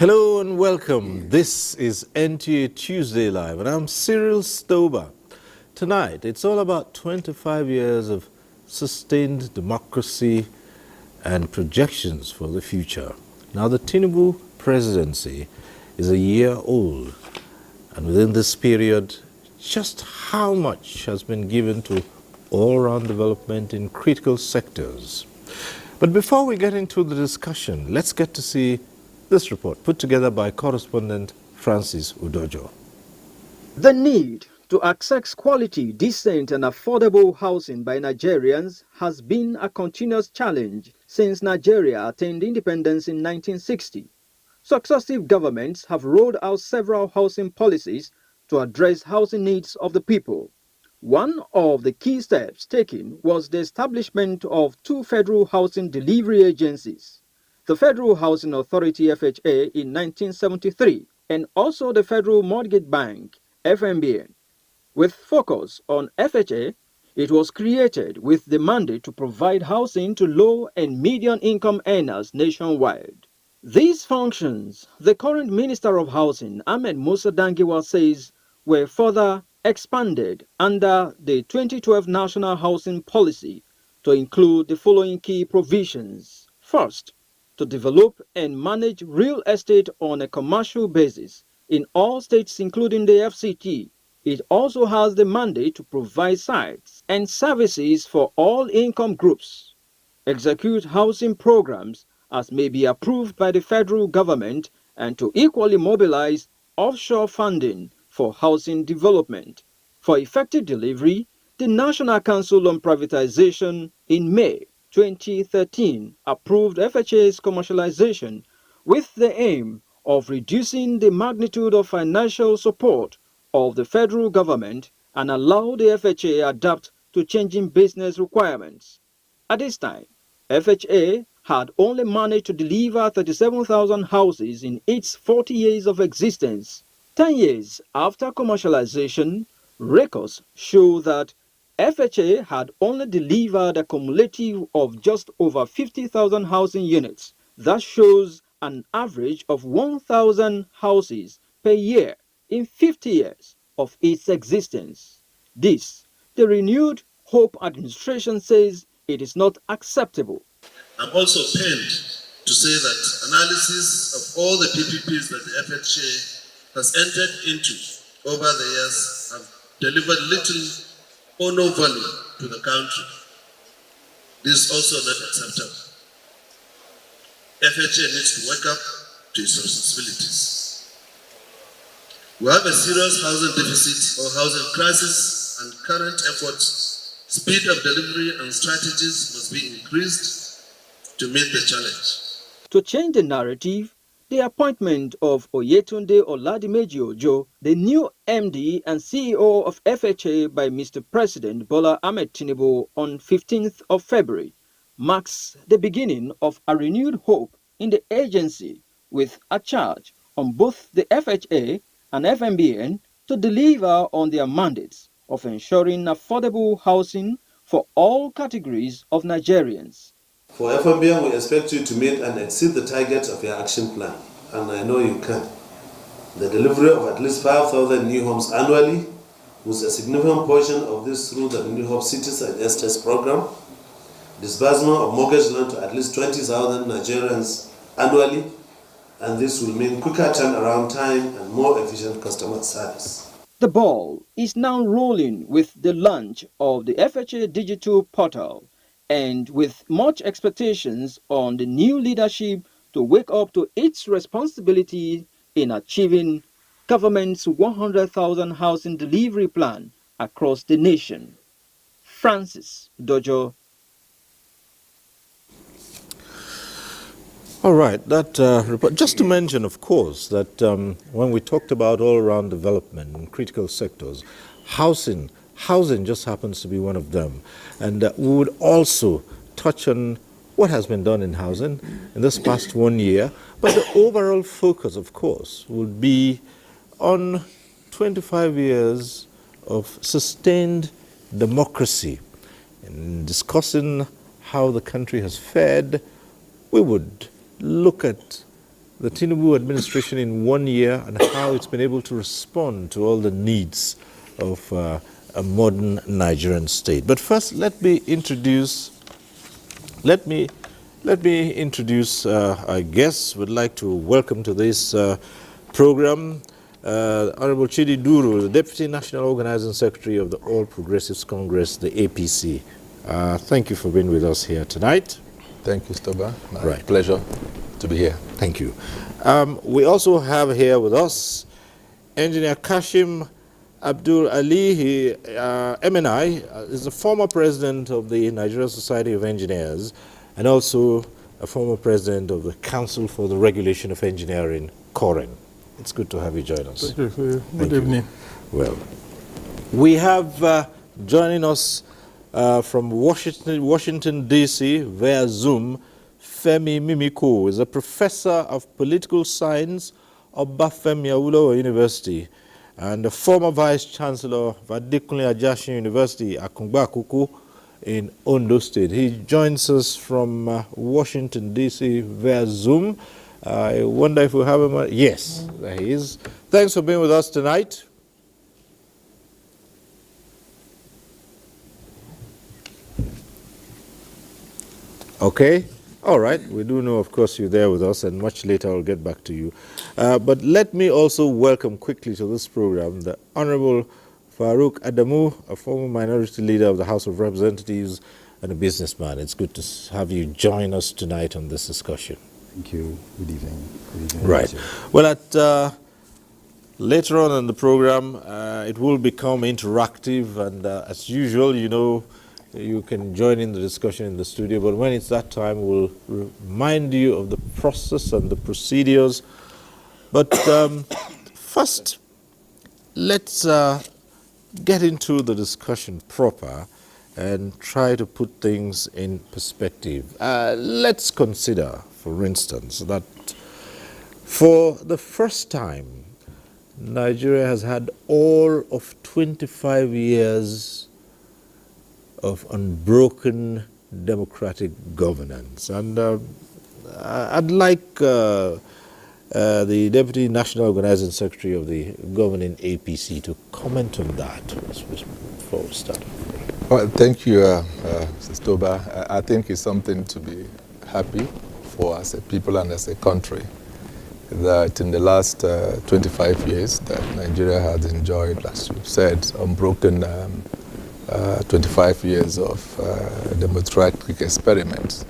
Hello and welcome. This is NTA Tuesday Live, and I'm Cyril Stober. Tonight, it's all about 25 years of sustained democracy and projections for the future. Now, the Tinubu presidency is a year old, and within this period, just how much has been given to all-round development in critical sectors. But before we get into the discussion, let's get to see this report put together by correspondent Francis Udojo. The need to access quality, decent and affordable housing by Nigerians has been a continuous challenge since Nigeria attained independence in 1960. Successive governments have rolled out several housing policies to address housing needs of the people. One of the key steps taken was the establishment of two federal housing delivery agencies, the Federal Housing Authority FHA in 1973 and also the Federal Mortgage Bank FMBN. With focus on FHA, it was created with the mandate to provide housing to low and medium income earners nationwide. These functions, the current Minister of Housing, Ahmed Musa Dangiwa, says were further expanded under the 2012 National Housing Policy to include the following key provisions. First, to develop and manage real estate on a commercial basis in all states including the FCT. It also has the mandate to provide sites and services for all income groups, execute housing programs as may be approved by the federal government, and to equally mobilize offshore funding for housing development. For effective delivery, the National Council on Privatization in May 2013 approved FHA's commercialization with the aim of reducing the magnitude of financial support of the federal government and allow the FHA adapt to changing business requirements. At this time, FHA had only managed to deliver 37,000 houses in its 40 years of existence. 10 years after commercialization, records show that FHA had only delivered a cumulative of just over 50,000 housing units. That shows an average of 1,000 houses per year in 50 years of its existence. This, the renewed Hope administration says it is not acceptable. I'm also pained to say that analysis of all the PPPs that the FHA has entered into over the years have delivered little or no value to the country. This is also not acceptable. FHA needs to wake up to its responsibilities. We have a serious housing deficit or housing crisis, and current efforts, speed of delivery and strategies must be increased to meet the challenge. To change the narrative, the appointment of Oyetunde Oladimeji Ojo, the new MD and CEO of FHA by Mr. President Bola Ahmed Tinubu on 15th of February, marks the beginning of a renewed hope in the agency with a charge on both the FHA and FMBN to deliver on their mandates of ensuring affordable housing for all categories of Nigerians. For FMBN, we expect you to meet and exceed the targets of your action plan, and I know you can. The delivery of at least 5,000 new homes annually, with a significant portion of this through the New Hope Cities and Estates program, disbursement of mortgage loan to at least 20,000 Nigerians annually, and this will mean quicker turnaround time and more efficient customer service. The ball is now rolling with the launch of the FHA digital portal, and with much expectations on the new leadership to wake up to its responsibility in achieving government's 100,000 housing delivery plan across the nation. Francis Dojo. All right, that report. Just to mention, of course, that when we talked about all-around development in critical sectors, housing just happens to be one of them. And we would also touch on what has been done in housing in this past 1 year. But the overall focus, of course, would be on 25 years of sustained democracy. In discussing how the country has fared, we would look at the Tinubu administration in 1 year and how it's been able to respond to all the needs of a modern Nigerian state. But first, let me introduce our guests. Would like to welcome to this program Honorable Chidi Duru, the Deputy National Organizing Secretary of the All Progressives Congress, the APC. Thank you for being with us here tonight. Thank you, Stoba. Right. Pleasure to be here. Thank you. We also have here with us Engineer Kashim Abdul Ali. He, MNI, is the former president of the Nigerian Society of Engineers and also a former president of the Council for the Regulation of Engineering, COREN. It's good to have you join us. Thank you. Good evening. Well, we have joining us from Washington, D.C. via Zoom, Femi Mimiko is a professor of political science at Obafemi Awolowo University and a former vice chancellor of Adekunle Ajasin University, Akungba Akuku, in Ondo State. He joins us from Washington, D.C. via Zoom. I wonder if we have him. Yes, there he is. Thanks for being with us tonight. Okay. All right. We do know, of course, you're there with us, and much later I'll get back to you. But let me also welcome quickly to this program the Honorable Farouk Adamu, a former minority leader of the House of Representatives and a businessman. It's good to have you join us tonight on this discussion. Thank you. Good evening. Good evening. Right. Well, later on in the program, it will become interactive, and as usual, you know, you can join in the discussion in the studio, but when it's that time, we'll remind you of the process and the procedures. But first, let's get into the discussion proper and try to put things in perspective. Let's consider, for instance, that for the first time, Nigeria has had all of 25 years of unbroken democratic governance. And I'd like the Deputy National Organizing Secretary of the governing APC to comment on that before we start. Well, thank you, Mr. Stoba. I think it's something to be happy for as a people and as a country that in the last 25 years that Nigeria has enjoyed, as you said, unbroken 25 years of democratic experiments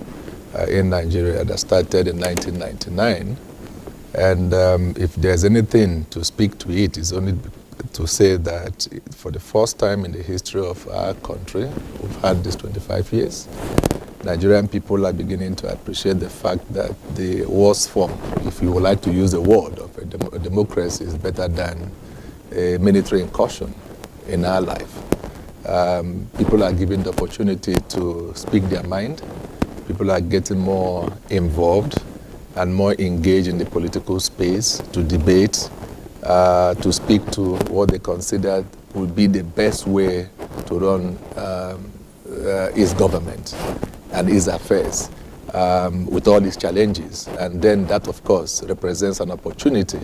in Nigeria that started in 1999. And if there's anything to speak to it, is only to say that for the first time in the history of our country, we've had this 25 years. Nigerian people are beginning to appreciate the fact that the worst form, if you would like to use the word, of a democracy is better than a military incursion in our life. People are given the opportunity to speak their mind. People are getting more involved and more engaged in the political space to debate, to speak to what they consider would be the best way to run its government and its affairs with all its challenges. And then that, of course, represents an opportunity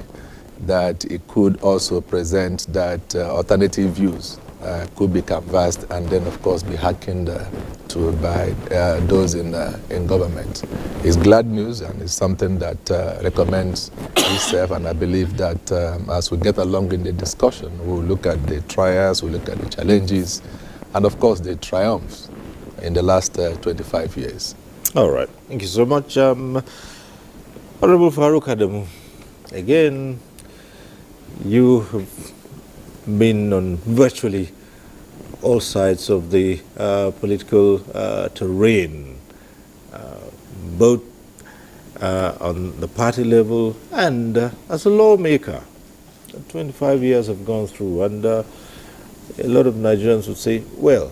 that it could also present that alternative views could be canvassed and then, of course, be hearkened to by those in government. It's glad news, and it's something that recommends itself, and I believe that as we get along in the discussion, we'll look at the trials, we'll look at the challenges, and, of course, the triumphs in the last 25 years. All right. Thank you so much. Honorable Farouk Adamu, again, you have been on virtually all sides of the political terrain, both on the party level and as a lawmaker. 25 years have gone through, and a lot of Nigerians would say, well,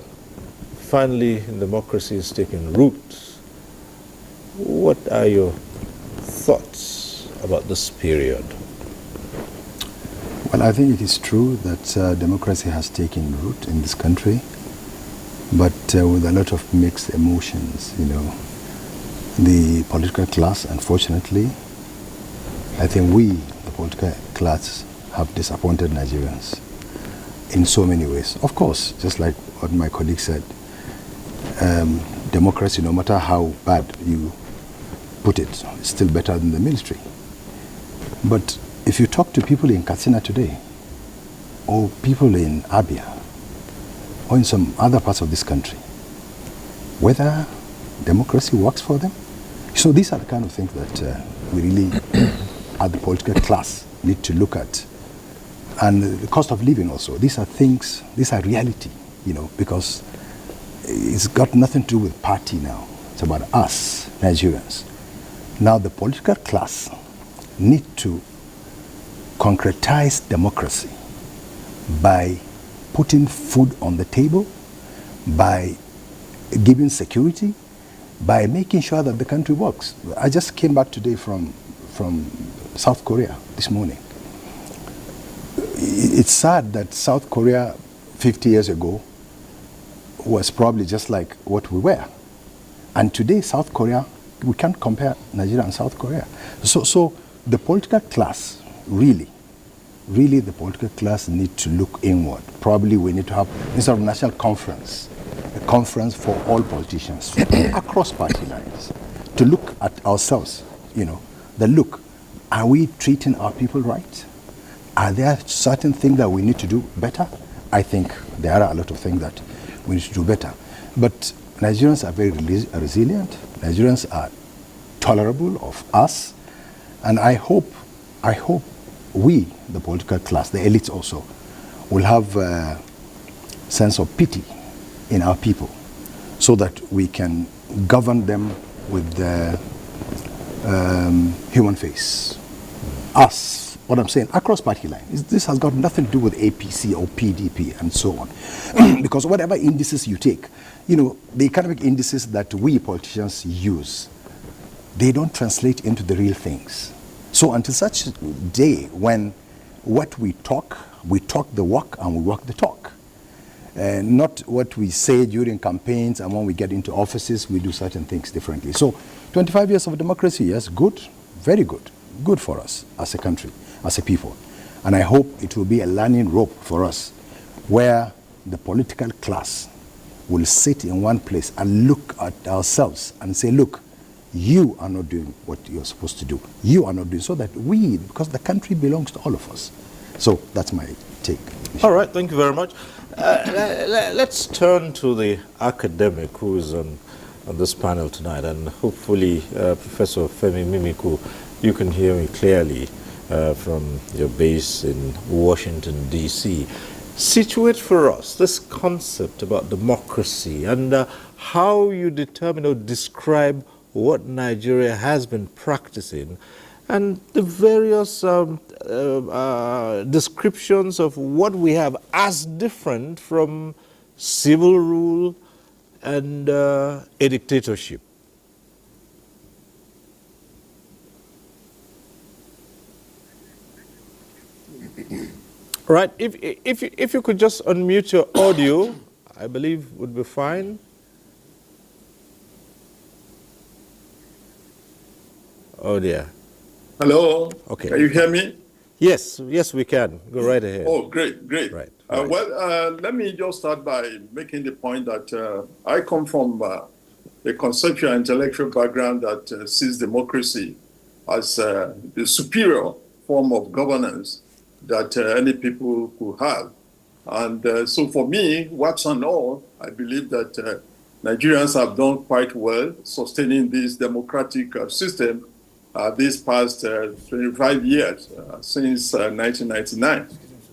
finally democracy is taking root. What are your thoughts about this period? Well, I think it is true that democracy has taken root in this country, but with a lot of mixed emotions, you know. The political class, unfortunately, I think we, the political class, have disappointed Nigerians in so many ways. Of course, just like what my colleague said, democracy, no matter how bad you put it, is still better than the military. But if you talk to people in Katsina today, or people in Abia, or in some other parts of this country, whether democracy works for them. So these are the kind of things that we really, at the political class, need to look at. And the cost of living also. These are things, these are reality, because it's got nothing to do with party now. It's about us, Nigerians. Now the political class need to concretize democracy by putting food on the table, by giving security, by making sure that the country works. I just came back today from South Korea this morning. It's sad that South Korea 50 years ago was probably just like what we were. And today, South Korea, we can't compare Nigeria and South Korea. So the political class, really the political class need to look inward. Probably we need to have, instead of national conference, a conference for all politicians across party lines to look at ourselves, look, are we treating our people right? Are there certain things that we need to do better? I think there are a lot of things that we need to do better. But Nigerians are very resilient. Nigerians are tolerable of us. And I hope we, the political class, the elites also, will have a sense of pity in our people so that we can govern them with the human face. Us. What I'm saying, across party lines, this has got nothing to do with APC or PDP and so on. Because whatever indices you take, the economic indices that we politicians use, they don't translate into the real things. So until such day when what we talk the walk and we walk the talk. Not what we say during campaigns, and when we get into offices, we do certain things differently. So 25 years of democracy, yes, good, very good. Good for us as a country, as a people. And I hope it will be a learning rope for us where the political class will sit in one place and look at ourselves and say, look, you are not doing what you're supposed to do. You are not doing so that because the country belongs to all of us. So that's my take. All right, thank you very much. Let's turn to the academic who is on this panel tonight, and hopefully Professor Femi Mimiku, you can hear me clearly from your base in Washington, D.C. Situate for us this concept about democracy and how you determine or describe what Nigeria has been practicing and the various descriptions of what we have as different from civil rule and a dictatorship. Right, if you could just unmute your audio, I believe would be fine. Oh dear. Hello. Okay. Can you hear me? Yes, we can. Go right ahead. Oh, great. Right. Well, let me just start by making the point that I come from a conceptual intellectual background that sees democracy as the superior form of governance that any people could have. And so for me, what's and all, I believe that Nigerians have done quite well sustaining this democratic system these past 25 years, since 1999.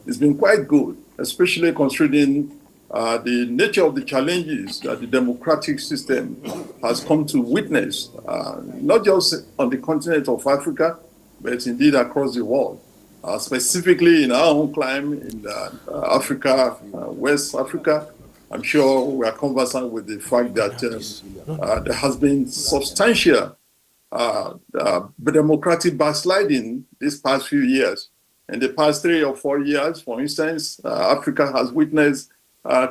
It's been quite good, especially considering the nature of the challenges that the democratic system has come to witness, not just on the continent of Africa, but indeed across the world. Specifically in our own climate in Africa, West Africa, I'm sure we are conversant with the fact that there has been substantial democratic backsliding these past few years. In the past 3 or 4 years, for instance, Africa has witnessed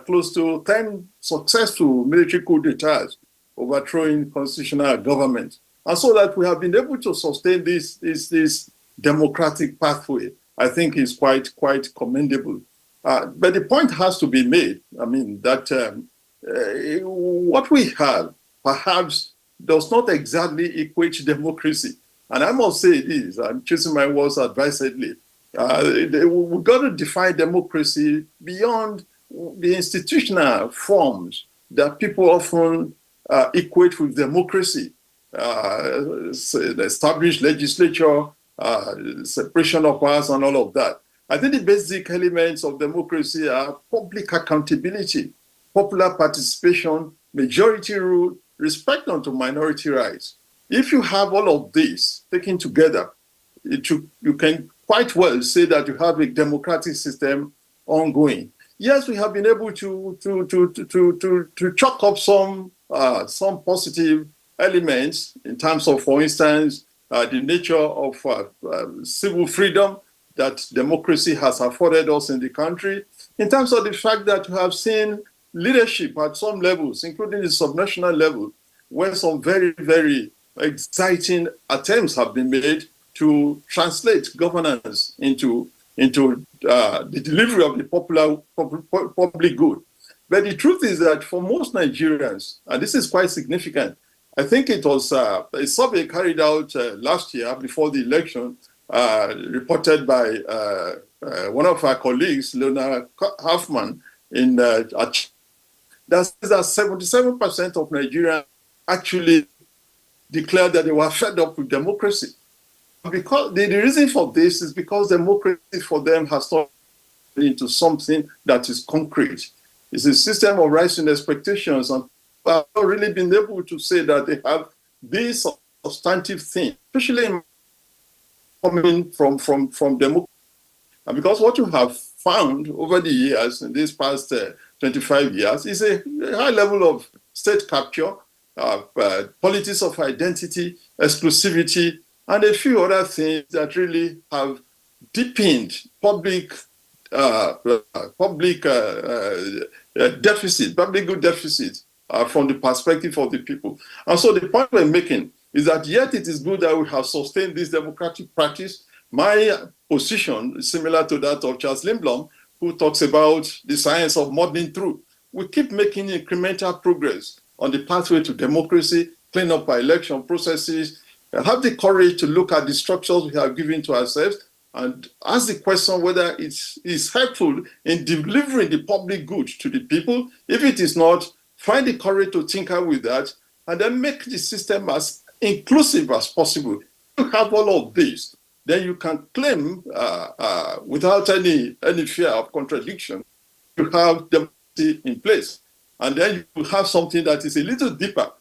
close to 10 successful military coup d'etats overthrowing constitutional government. And so that we have been able to sustain this democratic pathway, I think is quite commendable. But the point has to be made, I mean, that what we have perhaps does not exactly equate democracy. And I must say this, I'm choosing my words advisedly. We've got to define democracy beyond the institutional forms that people often equate with democracy. The established legislature, separation of powers, and all of that. I think the basic elements of democracy are public accountability, popular participation, majority rule, respect unto minority rights. If you have all of this taken together, you can quite well say that you have a democratic system ongoing. Yes, we have been able to chalk up some positive elements in terms of, for instance, the nature of civil freedom that democracy has afforded us in the country, in terms of the fact that you have seen leadership at some levels, including the subnational level, where some very, very exciting attempts have been made to translate governance into the delivery of the public good. But the truth is that for most Nigerians, and this is quite significant, I think it was a survey carried out last year before the election, reported by one of our colleagues, Leonard Hoffman, that says that 77% of Nigerians actually declared that they were fed up with democracy. Because the reason for this is because democracy for them has turned into something that is concrete. It's a system of rights and expectations, and have not really been able to say that they have this substantive thing, especially coming from democracy. And because what you have found over the years, in these past 25 years, is a high level of state capture, politics of identity, exclusivity, and a few other things that really have deepened public deficit, public good deficit from the perspective of the people. And so the point we're making is that yet it is good that we have sustained this democratic practice. My position is similar to that of Charles Lindblom, who talks about the science of modeling truth. We keep making incremental progress on the pathway to democracy, clean up our election processes, have the courage to look at the structures we have given to ourselves and ask the question whether it's helpful in delivering the public good to the people. If it is not, find the courage to tinker with that and then make the system as inclusive as possible. If you have all of this, then you can claim without any fear of contradiction, you have democracy in place. And then you have something that is a little deeper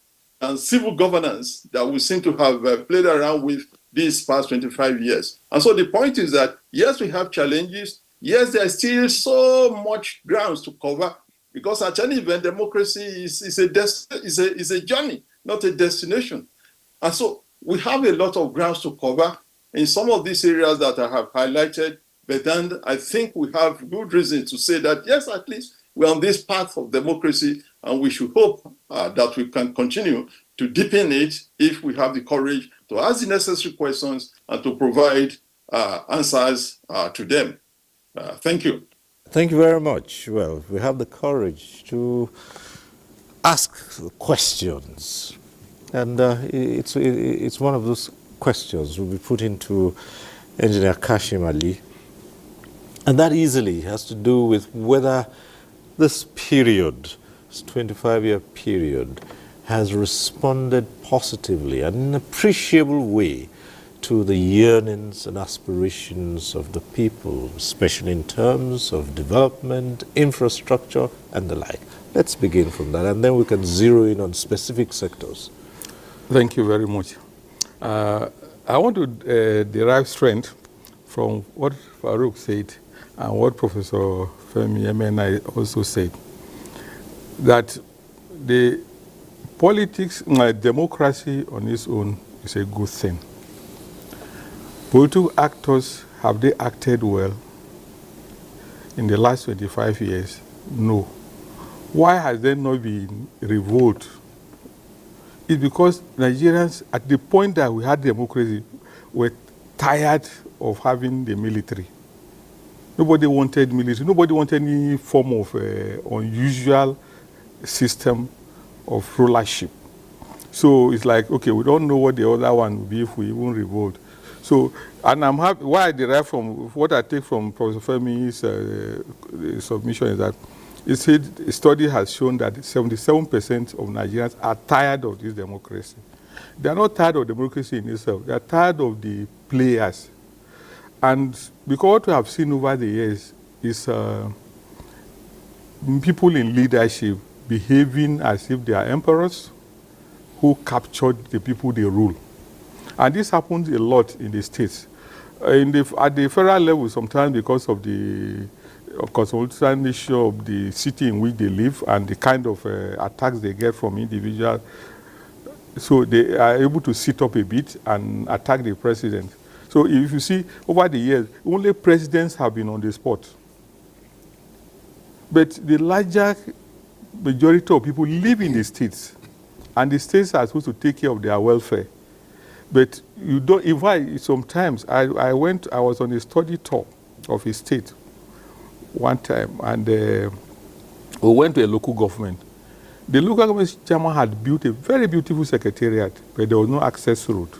and civil governance that we seem to have played around with these past 25 years. And so the point is that, yes, we have challenges. Yes, there's still so much grounds to cover, because at any event, democracy is a journey, not a destination. And so we have a lot of grounds to cover in some of these areas that I have highlighted. But then I think we have good reason to say that, yes, at least we're on this path of democracy, and we should hope that we can continue to deepen it if we have the courage to ask the necessary questions and to provide answers to them. Thank you. Thank you very much. Well, we have the courage to ask questions. And it's one of those questions we'll be putting to Engineer Kashim Ali. And that easily has to do with whether this period, this 25-year period, has responded positively and in an appreciable way to the yearnings and aspirations of the people, especially in terms of development, infrastructure, and the like. Let's begin from that, and then we can zero in on specific sectors. Thank you very much. I want to derive strength from what Farouk said and what Professor Femi Emenai also said, that the politics, democracy on its own is a good thing. Political actors, have they acted well in the last 25 years? No. Why has there not been revolt? It's because Nigerians, at the point that we had democracy, were tired of having the military. Nobody wanted military. Nobody wanted any form of unusual system of rulership. So it's like, okay, we don't know what the other one will be if we even revolt. So, and I'm happy, what I derive from, what I take from Professor Femi's submission is that he said a study has shown that 77% of Nigerians are tired of this democracy. They are not tired of democracy in itself. They are tired of the players. And because what we have seen over the years is people in leadership behaving as if they are emperors who captured the people they rule. And this happens a lot in the states. At the federal level, sometimes because of the cosmopolitan nature of the city in which they live and the kind of attacks they get from individuals, so they are able to sit up a bit and attack the president. So if you see, over the years, only presidents have been on the spot. But the larger majority of people live in the states, and the states are supposed to take care of their welfare. But you don't, sometimes I was on a study tour of a state one time, and we went to a local government. The local government chairman had built a very beautiful secretariat, but there was no access road.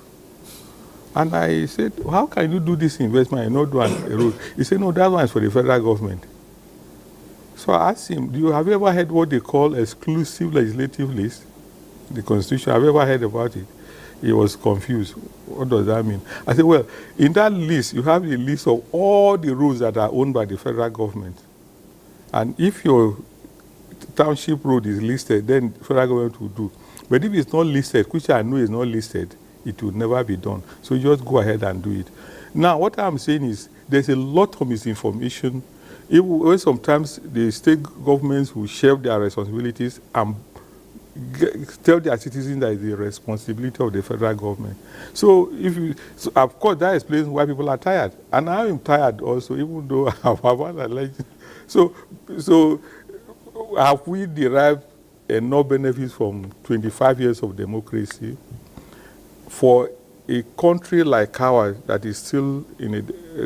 And I said, how can you do this investment and not do a road? He said, no, that one is for the federal government. So I asked him, have you ever heard what they call exclusive legislative list? The Constitution, have you ever heard about it? He was confused. What does that mean? I said, well, in that list, you have a list of all the roads that are owned by the federal government. And if your township road is listed, then the federal government will do. But if it's not listed, which I know is not listed, it will never be done. So you just go ahead and do it. Now, what I'm saying is there's a lot of misinformation. Even sometimes the state governments will share their responsibilities and tell their citizens that it's the responsibility of the federal government. So, of course, that explains why people are tired. And I am tired also, even though I have one election. So have we derived enough benefits from 25 years of democracy for a country like ours that is still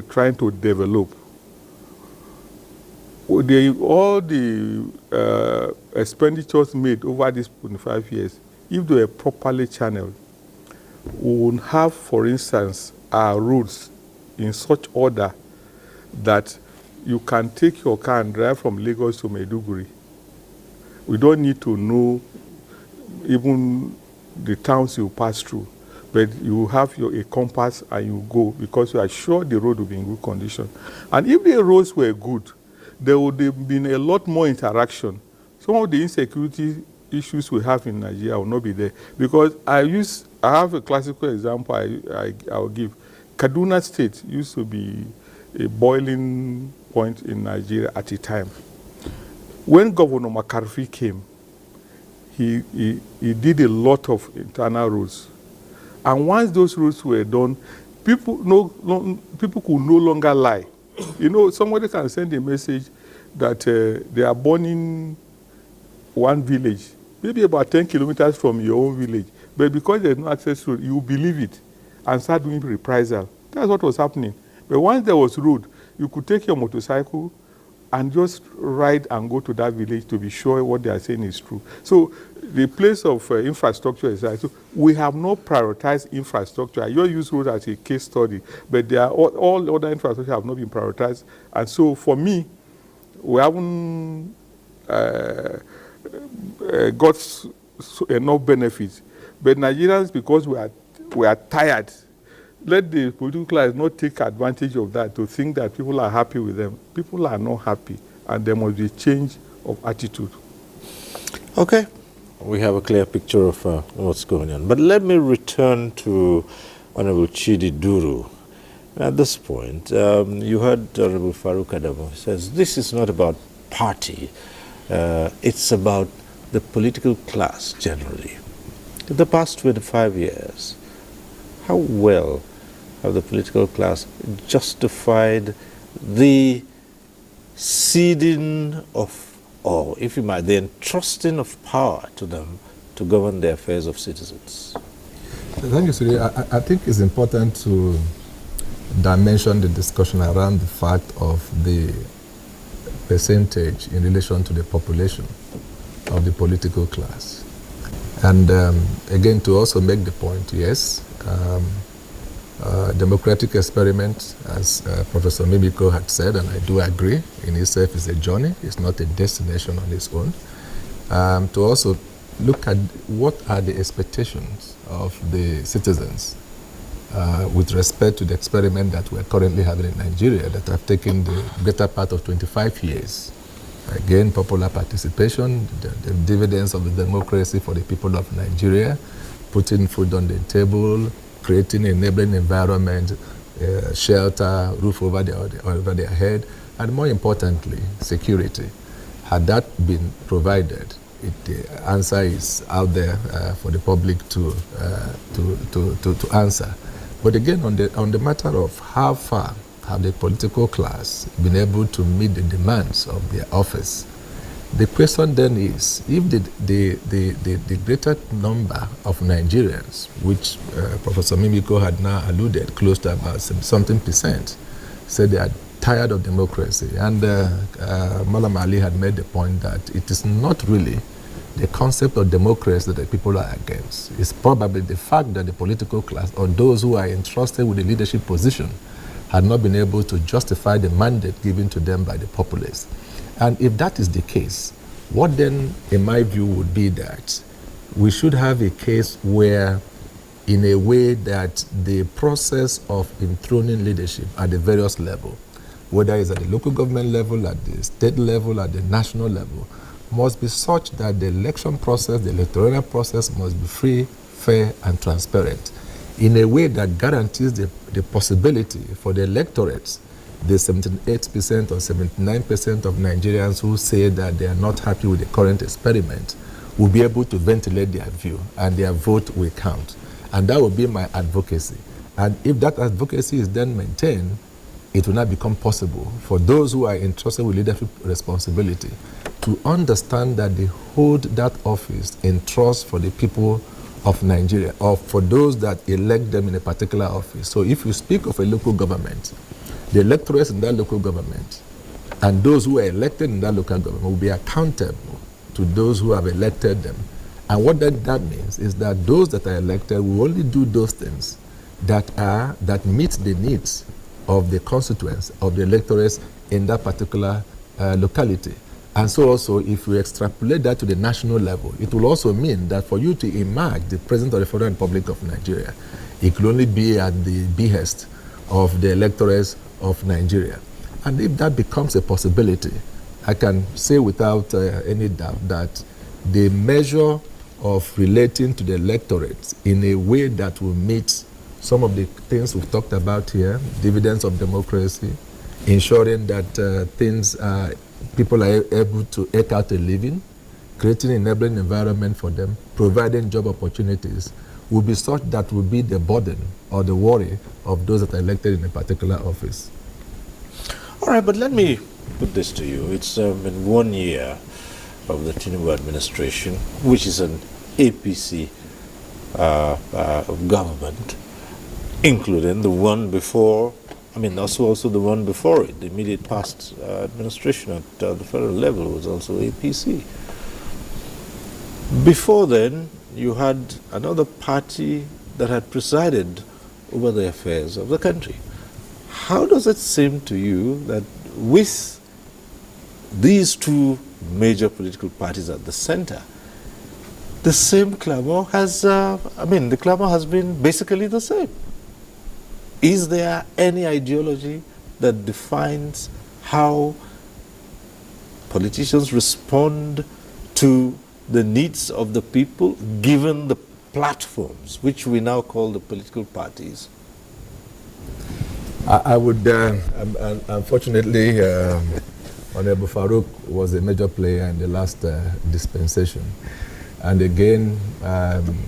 trying to develop? All the expenditures made over these 25 years, if they were properly channeled, we would have, for instance, our roads in such order that you can take your car and drive from Lagos to Maiduguri. We don't need to know even the towns you pass through, but you have a compass and you go because you are sure the road will be in good condition. And if the roads were good, there would have been a lot more interaction. Some of the insecurity issues we have in Nigeria will not be there. Because I have a classical example I'll give. Kaduna State used to be a boiling point in Nigeria at a time. When Governor McCarthy came, he did a lot of internal roads. And once those roads were done, people could no longer lie. You know, somebody can send a message that they are burning one village, maybe about 10 kilometers from your own village. But because there's no access road, you believe it and start doing reprisal. That's what was happening. But once there was road, you could take your motorcycle and just ride and go to that village to be sure what they are saying is true. So the place of infrastructure is that. So we have not prioritized infrastructure. I just use road as a case study, but all other infrastructure have not been prioritized. And so for me, we haven't got enough benefits. But Nigerians, because we are tired, let the political class not take advantage of that to think that people are happy with them. People are not happy, and there must be a change of attitude. Okay, we have a clear picture of what's going on. But let me return to Honorable Chidi Duru. At this point, you heard Honorable Farouk Adamu says this is not about party, it's about the political class generally. In the past 25 years, how well have the political class justified the ceding of, or if you might, the entrusting of power to them to govern the affairs of citizens? Thank you, Siri. I think it's important to dimension the discussion around the fact of the percentage in relation to the population of the political class. And again, to also make the point, yes, democratic experiment, as Professor Mimiko had said, and I do agree, in itself is a journey, it's not a destination on its own. To also look at what are the expectations of the citizens with respect to the experiment that we're currently having in Nigeria that have taken the better part of 25 years. Again, popular participation, the dividends of the democracy for the people of Nigeria, putting food on the table, creating an enabling environment, shelter, roof over their head, and more importantly, security. Had that been provided, the answer is out there for the public to answer. But again, on the matter of how far have the political class been able to meet the demands of their office, the question then is, if the greater number of Nigerians, which Professor Mimiko had now alluded, close to about something percent, said they are tired of democracy, and Malam Ali had made the point that it is not really the concept of democracy that the people are against. It's probably the fact that the political class, or those who are entrusted with the leadership position, had not been able to justify the mandate given to them by the populace. And if that is the case, what then, in my view, would be that we should have a case where, in a way that the process of enthroning leadership at the various levels, whether it's at the local government level, at the state level, at the national level, must be such that the election process, the electoral process must be free, fair, and transparent in a way that guarantees the possibility for the electorates, the 78% or 79% of Nigerians who say that they are not happy with the current experiment, will be able to ventilate their view and their vote will count. And that will be my advocacy. And if that advocacy is then maintained, it will not become possible for those who are entrusted with leadership responsibility to understand that they hold that office in trust for the people of Nigeria, or for those that elect them in a particular office. So if you speak of a local government, the electorates in that local government and those who are elected in that local government will be accountable to those who have elected them. And what that means is that those that are elected will only do those things that meet the needs of the constituents, of the electorates in that particular locality. And so also, if we extrapolate that to the national level, it will also mean that for you to emerge the President of the Federal Republic of Nigeria, it could only be at the behest of the electorates of Nigeria. And if that becomes a possibility, I can say without any doubt that the measure of relating to the electorate in a way that will meet some of the things we've talked about here, dividends of democracy, ensuring that people are able to eke out a living, creating an enabling environment for them, providing job opportunities, will be such that will be the burden or the worry of those that are elected in a particular office. All right, but let me put this to you. It's been 1 year of the Tinubu administration, which is an APC government, including the one before, also the one before it, the immediate past administration at the federal level was also APC. Before then, you had another party that had presided over the affairs of the country. How does it seem to you that with these two major political parties at the center, the same clamor has, the clamor has been basically the same? Is there any ideology that defines how politicians respond to the needs of the people, given the platforms, which we now call the political parties? I would, unfortunately, Honorable Farouk was a major player in the last dispensation. And again,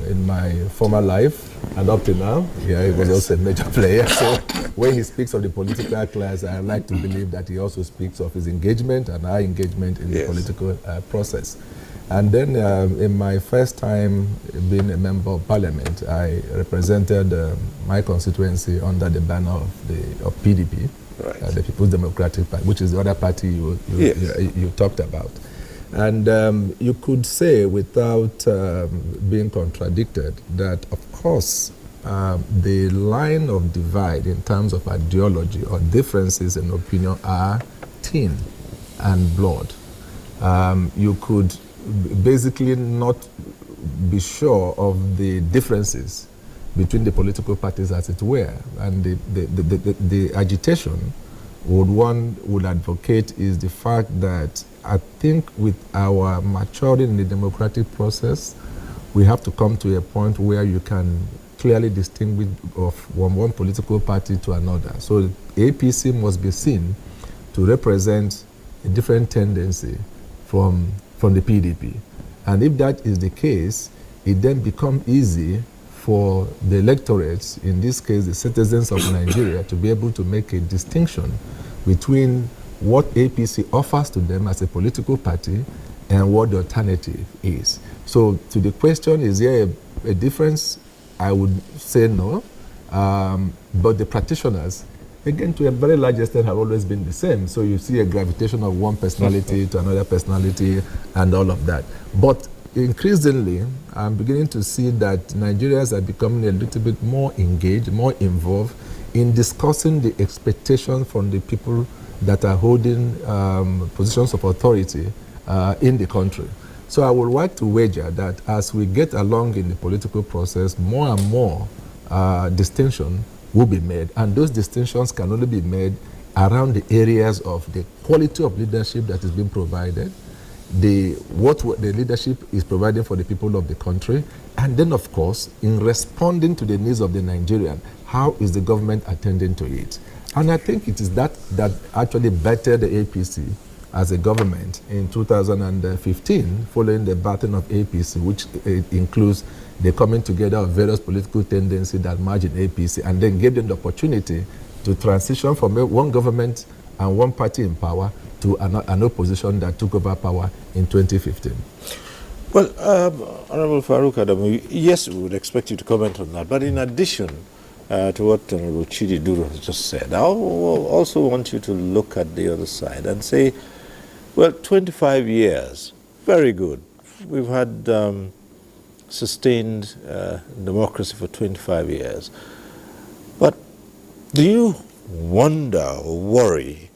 in my former life, and up to now, he was also a major player. So when he speaks of the political class, I like to believe that he also speaks of his engagement and our engagement in the political process. And then in my first time being a member of parliament, I represented my constituency under the banner of PDP, Right. the People's Democratic Party, which is the other party you talked about. And you could say, without being contradicted, that of course the line of divide in terms of ideology or differences in opinion are thin and broad. You could basically not be sure of the differences between the political parties, as it were, and the agitation one would advocate is the fact that I think with our maturing in the democratic process, we have to come to a point where you can clearly distinguish from one political party to another. So APC must be seen to represent a different tendency from the PDP. And if that is the case, it then becomes easy for the electorates, in this case the citizens of Nigeria, to be able to make a distinction between what APC offers to them as a political party and what the alternative is. So to the question, is there a difference? I would say no. But the practitioners, again, to a very large extent, have always been the same. So you see a gravitation of one personality to another personality and all of that. But increasingly, I'm beginning to see that Nigerians are becoming a little bit more engaged, more involved in discussing the expectations from the people that are holding positions of authority in the country. So I would like to wager that as we get along in the political process, more and more distinction will be made. And those distinctions can only be made around the areas of the quality of leadership that is being provided, what the leadership is providing for the people of the country, and then, of course, in responding to the needs of the Nigerian, how is the government attending to it? And I think it is that actually bettered the APC as a government in 2015, following the birthing of APC, which includes the coming together of various political tendencies that merge in APC, and then gave them the opportunity to transition from one government and one party in power to an opposition that took over power in 2015. Well, Honorable Farouk Adamu, yes, we would expect you to comment on that. But in addition to what Honorable Chidi Duru has just said, I also want you to look at the other side and say, well, 25 years, very good. We've had sustained democracy for 25 years. But do you wonder or worry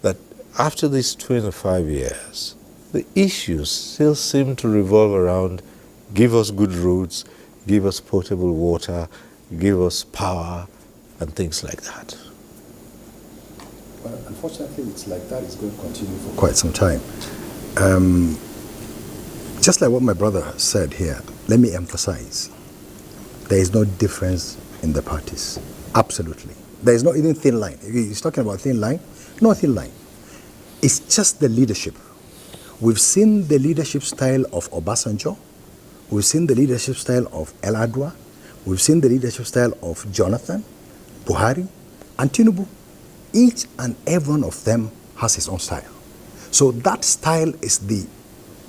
that after these 25 years, the issues still seem to revolve around give us good roads, give us potable water, give us power, and things like that? Well, unfortunately, it's like that. It's going to continue for quite some time. Just like what my brother said here, let me emphasize, there is no difference in the parties. Absolutely. There is no even thin line. He's talking about thin line. No thin line. It's just the leadership. We've seen the leadership style of Obasanjo. We've seen the leadership style of El Adwa. We've seen the leadership style of Jonathan, Buhari, and Tinubu. Each and every one of them has his own style. So that style is the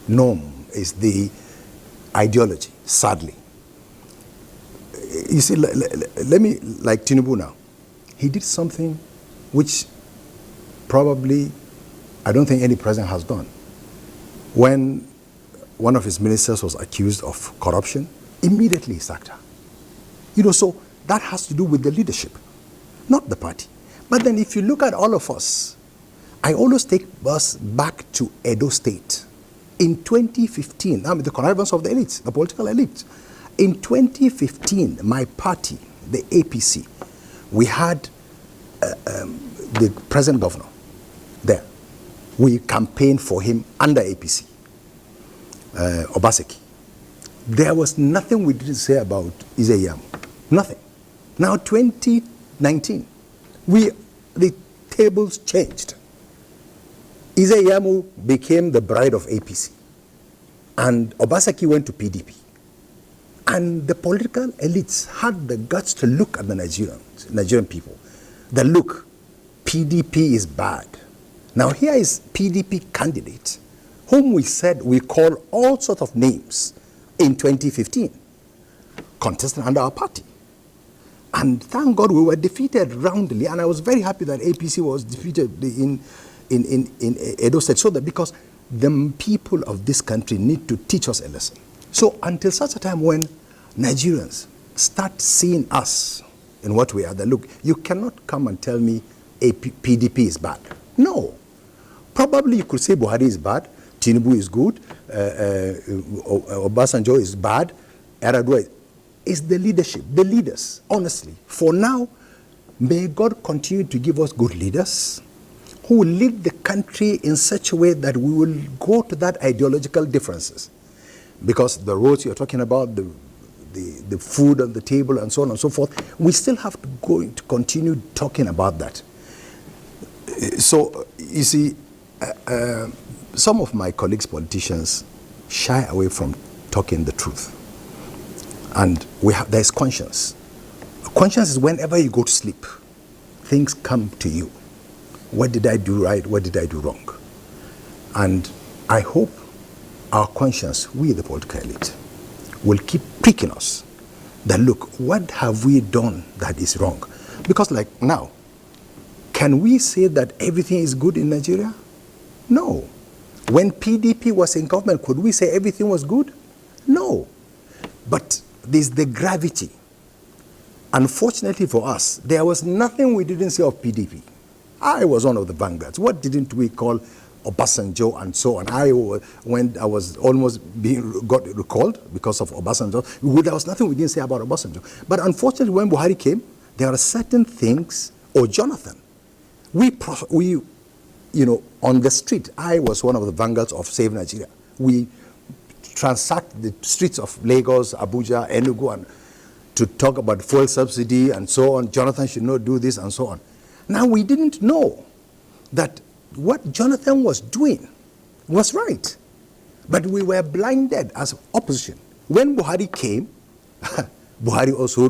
norm, is the ideology, sadly. You see, let me, like Tinubu now, he did something which probably I don't think any president has done. When one of his ministers was accused of corruption, immediately he sacked her. So that has to do with the leadership, not the party. But then if you look at all of us, I always take us back to Edo State. In 2015, the connivance of the elites, the political elites. In 2015, my party, the APC, we had the present governor there. We campaigned for him under APC, Obaseki. There was nothing we didn't say about Izeyamu. Nothing. Now 2019, the tables changed. Izeyamu became the bride of APC. And Obaseki went to PDP. And the political elites had the guts to look at the Nigerian people. That look, PDP is bad. Now here is PDP candidate whom we said we call all sorts of names in 2015, contested under our party. And thank God we were defeated roundly, and I was very happy that APC was defeated in Edo State, so that because the people of this country need to teach us a lesson. So until such a time when Nigerians start seeing us in what we are, that look, you cannot come and tell me PDP is bad. No. Probably you could say Buhari is bad, Tinubu is good, Obasanjo is bad, Yar'Adua is the leadership, the leaders, honestly. For now, may God continue to give us good leaders who will lead the country in such a way that we will go to that ideological differences. Because the roads you're talking about, the food on the table and so on and so forth, we still have to continue talking about that. So, you see, some of my colleagues, politicians, shy away from talking the truth. And there's conscience. Conscience is whenever you go to sleep, things come to you. What did I do right? What did I do wrong? And I hope our conscience, we the political elite, will keep pricking us that, look, what have we done that is wrong? Because like now, can we say that everything is good in Nigeria? No. When PDP was in government, could we say everything was good? No. But there's the gravity. Unfortunately for us, there was nothing we didn't say of PDP. I was one of the vanguards. What didn't we call Obasanjo and so on? When I was almost got recalled because of Obasanjo, there was nothing we didn't say about Obasanjo. But unfortunately, when Buhari came, there are certain things, or Jonathan, we on the street, I was one of the vanguards of Save Nigeria. We transact the streets of Lagos, Abuja, Enugu, and to talk about fuel subsidy and so on. Jonathan should not do this and so on. Now, we didn't know that what Jonathan was doing was right. But we were blinded as opposition. When Buhari came, Buhari also,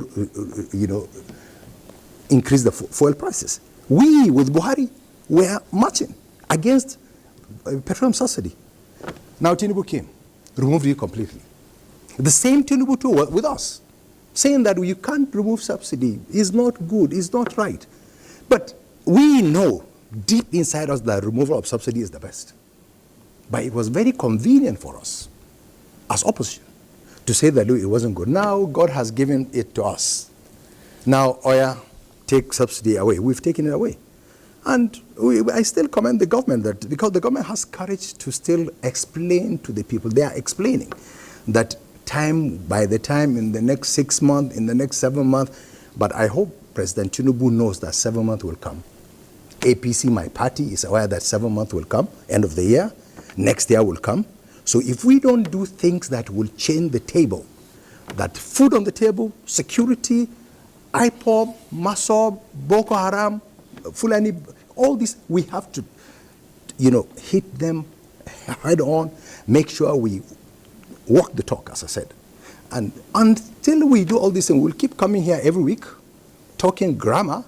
increased the fuel prices. We, with Buhari, were marching against petroleum subsidy. Now Tinubu came, removed it completely. The same Tinubu too was with us, saying that you can't remove subsidy, it's not good, it's not right. But we know deep inside us that removal of subsidy is the best. But it was very convenient for us as opposition to say that it wasn't good. Now God has given it to us. Now, Oya, take subsidy away. We've taken it away. And I still commend the government that because the government has courage to still explain to the people. They are explaining that by the time in the next 6 months, in the next 7 months, but I hope President Tinubu knows that 7 months will come. APC, my party, is aware that 7 months will come, end of the year, next year will come. So if we don't do things that will change the table, that food on the table, security, IPOB, MASOB, Boko Haram, Fulani, all this, we have to, hit them head on, make sure we walk the talk, as I said. And until we do all this, and we'll keep coming here every week, talking grammar,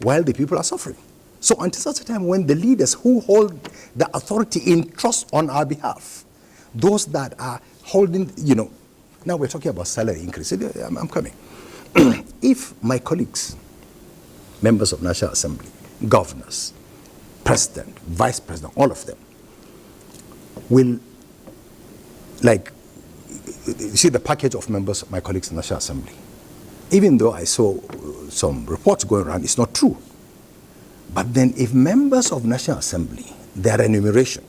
while the people are suffering. So until such a time when the leaders who hold the authority in trust on our behalf, those that are holding, now we're talking about salary increase. I'm coming. If my colleagues, members of National Assembly, governors, president, vice president, all of them, will, see the package of members of my colleagues in National Assembly. Even though I saw some reports going around, it's not true. But then if members of National Assembly, their remuneration,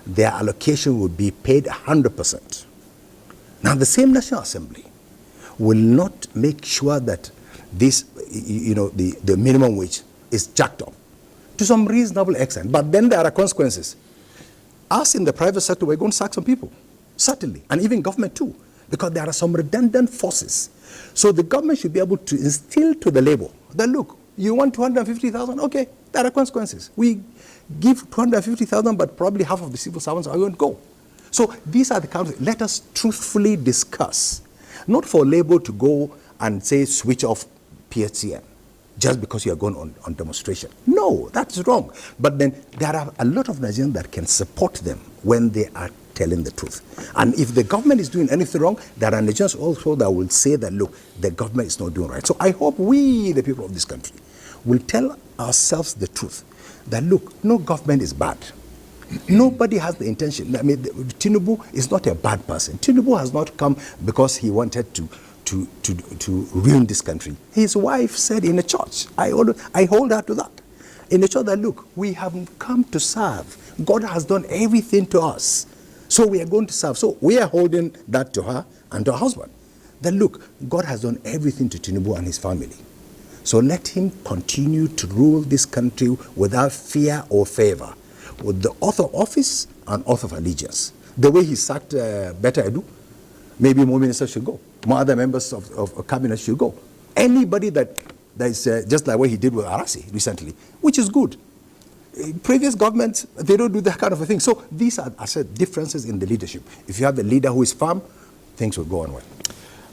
their allocation would be paid 100%. Now the same National Assembly will not make sure that this, the minimum wage is jacked up to some reasonable extent. But then there are consequences. Us in the private sector, we're going to sack some people, certainly, and even government too, because there are some redundant forces. So the government should be able to instill to the labor that, look, you want 250,000? Okay, there are consequences. We give 250,000, but probably half of the civil servants are going to go. So these are the kinds. Let us truthfully discuss, not for labor to go and say switch off PHCN. just because you are going on demonstration. No, that's wrong. But then there are a lot of Nigerians that can support them when they are telling the truth. And if the government is doing anything wrong, there are Nigerians also that will say that, look, the government is not doing right. So I hope we, the people of this country, will tell ourselves the truth, that look, no government is bad. Nobody has the intention. I mean, Tinubu is not a bad person. Tinubu has not come because he wanted to ruin this country. His wife said in a church, I hold her to that, in a church, that look, we have come to serve. God has done everything to us, so we are going to serve. So we are holding that to her and to her husband, that look, God has done everything to Tinubu and his family, so let him continue to rule this country without fear or favor, with the oath of office and oath of allegiance. The way he sacked Betta Edu, maybe more ministers should go. More other members of cabinet should go. Anybody that is just like what he did with Arasi recently, which is good. Previous governments, they don't do that kind of a thing. So these are, I said, differences in the leadership. If you have a leader who is firm, things will go on well.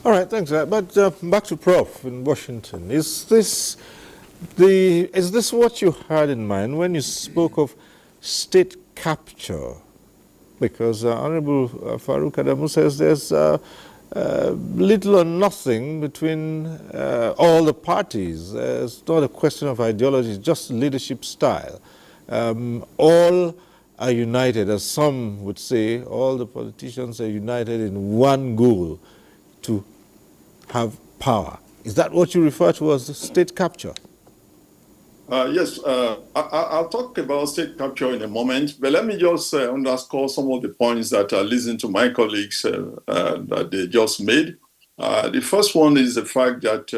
All right, thanks. But back to Prof in Washington. Is this what you had in mind when you spoke of state capture? Because Honorable Farouk Adamu says there's little or nothing between all the parties. It's not a question of ideology, it's just leadership style. All are united, as some would say, all the politicians are united in one goal, to have power. Is that what you refer to as state capture? Yes, I'll talk about state capture in a moment, but let me just underscore some of the points that I listened to my colleagues that they just made. The first one is the fact that,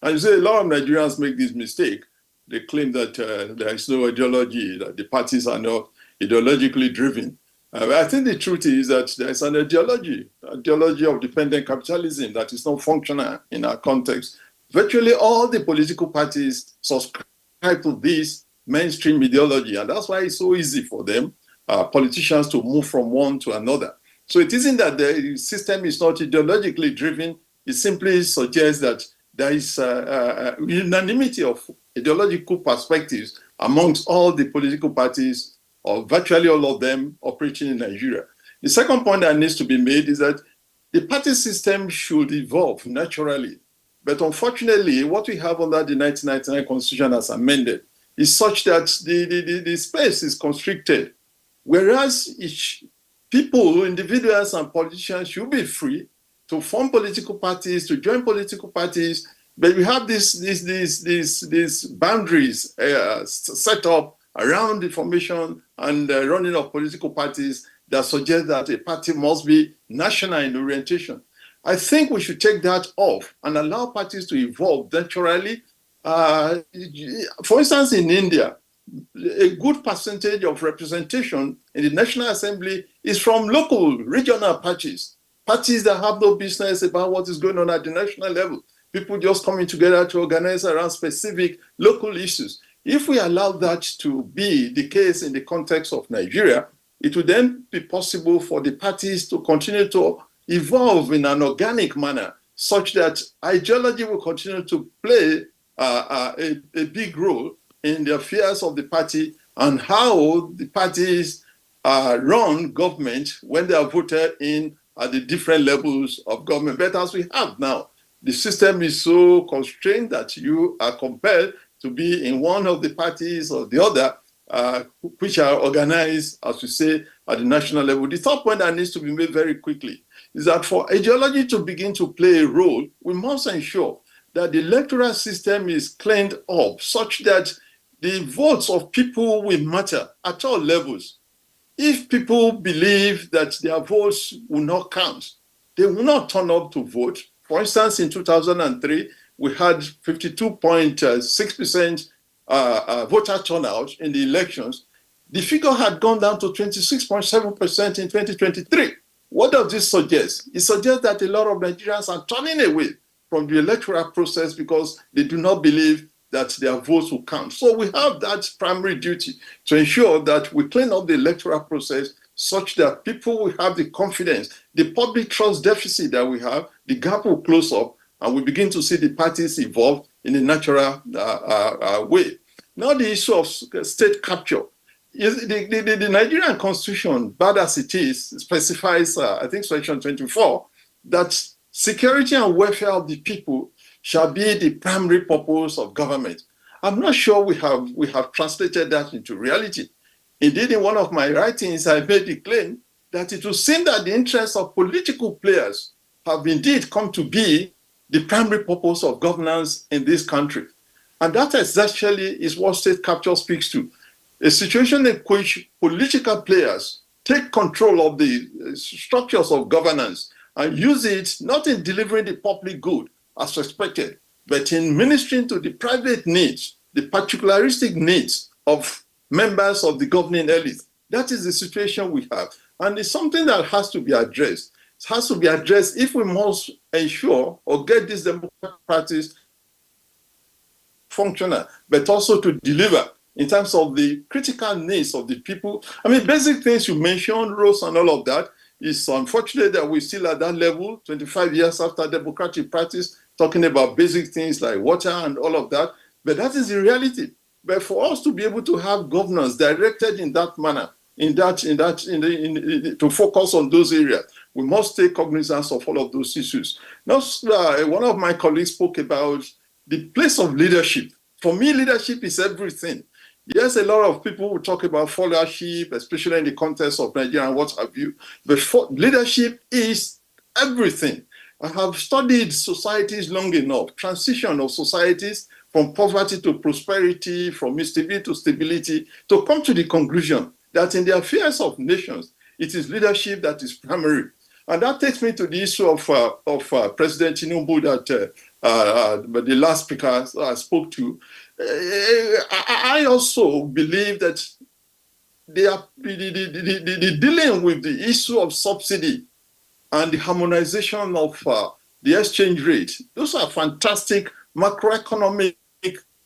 and you say a lot of Nigerians make this mistake. They claim that there is no ideology, that the parties are not ideologically driven. But I think the truth is that there is an ideology of dependent capitalism that is not functional in our context. Virtually all the political parties subscribe to this mainstream ideology, and that's why it's so easy for them, politicians, to move from one to another. So it isn't that the system is not ideologically driven, it simply suggests that there is unanimity of ideological perspectives amongst all the political parties, or virtually all of them, operating in Nigeria. The second point that needs to be made is that the party system should evolve naturally. But unfortunately, what we have under the 1999 Constitution as amended is such that the space is constricted. Whereas people, individuals and politicians should be free to form political parties, to join political parties, but we have these boundaries set up around the formation and running of political parties that suggest that a party must be national in orientation. I think we should take that off and allow parties to evolve naturally. For instance, in India, a good percentage of representation in the National Assembly is from local, regional parties that have no business about what is going on at the national level. People just coming together to organize around specific local issues. If we allow that to be the case in the context of Nigeria, it would then be possible for the parties to continue to evolve in an organic manner, such that ideology will continue to play a big role in the affairs of the party and how the parties run government when they are voted in at the different levels of government. But as we have now, the system is so constrained that you are compelled to be in one of the parties or the other, which are organized, as we say, at the national level. The third point that needs to be made very quickly is that for ideology to begin to play a role, we must ensure that the electoral system is cleaned up such that the votes of people will matter at all levels. If people believe that their votes will not count, they will not turn up to vote. For instance, in 2003, we had 52.6% voter turnout in the elections. The figure had gone down to 26.7% in 2023. What does this suggest? It suggests that a lot of Nigerians are turning away from the electoral process because they do not believe that their votes will count. So we have that primary duty to ensure that we clean up the electoral process such that people will have the confidence, the public trust deficit that we have, the gap will close up, and we begin to see the parties evolve in a natural way. Now the issue of state capture. The Nigerian constitution, bad as it is, specifies, I think section 24, that security and welfare of the people shall be the primary purpose of government. I'm not sure we have translated that into reality. Indeed, in one of my writings, I made the claim that it would seem that the interests of political players have indeed come to be the primary purpose of governance in this country. And that essentially is what state capture speaks to. A situation in which political players take control of the structures of governance and use it not in delivering the public good as expected, but in ministering to the private needs, the particularistic needs of members of the governing elite. That is the situation we have. And it's something that has to be addressed. It has to be addressed if we must ensure or get this democratic practice functional, but also to deliver in terms of the critical needs of the people. I mean, basic things you mentioned, roads and all of that, it's unfortunate that we're still at that level, 25 years after democratic practice, talking about basic things like water and all of that. But that is the reality. But for us to be able to have governance directed in that manner, to focus on those areas, we must take cognizance of all of those issues. Now, one of my colleagues spoke about the place of leadership. For me, leadership is everything. Yes, a lot of people will talk about followership, especially in the context of Nigeria and what have you, but leadership is everything. I have studied societies long enough, transition of societies from poverty to prosperity, from instability to stability, to come to the conclusion that in the affairs of nations, it is leadership that is primary. And that takes me to the issue of President Tinubu that the last speaker spoke to. I also believe that the dealing with the issue of subsidy and the harmonization of the exchange rate, those are fantastic macroeconomic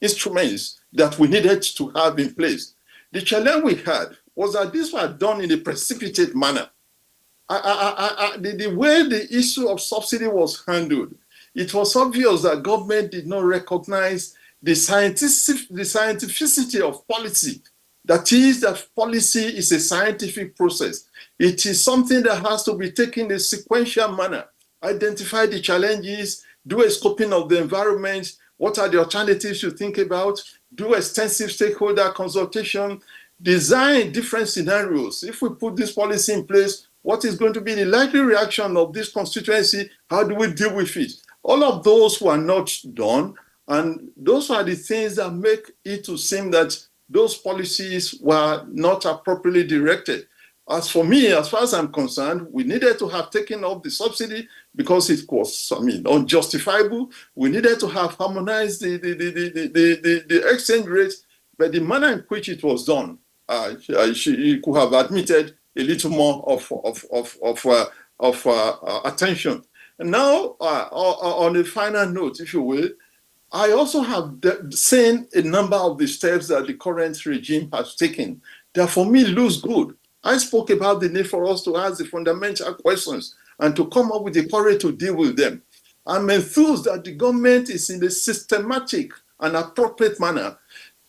instruments that we needed to have in place. The challenge we had was that these were done in a precipitate manner. The way the issue of subsidy was handled, it was obvious that government did not recognize the scientificity of policy. That is, that policy is a scientific process. It is something that has to be taken in a sequential manner. Identify the challenges, do a scoping of the environment, what are the alternatives you think about, do extensive stakeholder consultation, design different scenarios. If we put this policy in place, what is going to be the likely reaction of this constituency? How do we deal with it? All of those were not done, and those are the things that make it to seem that those policies were not appropriately directed. As for me, as far as I'm concerned, we needed to have taken off the subsidy because it was, unjustifiable. We needed to have harmonized the exchange rate, but the manner in which it was done, you could have admitted a little more of attention. And now, on a final note, if you will, I also have seen a number of the steps that the current regime has taken that for me looks good. I spoke about the need for us to ask the fundamental questions and to come up with the courage to deal with them. I'm enthused that the government is in a systematic and appropriate manner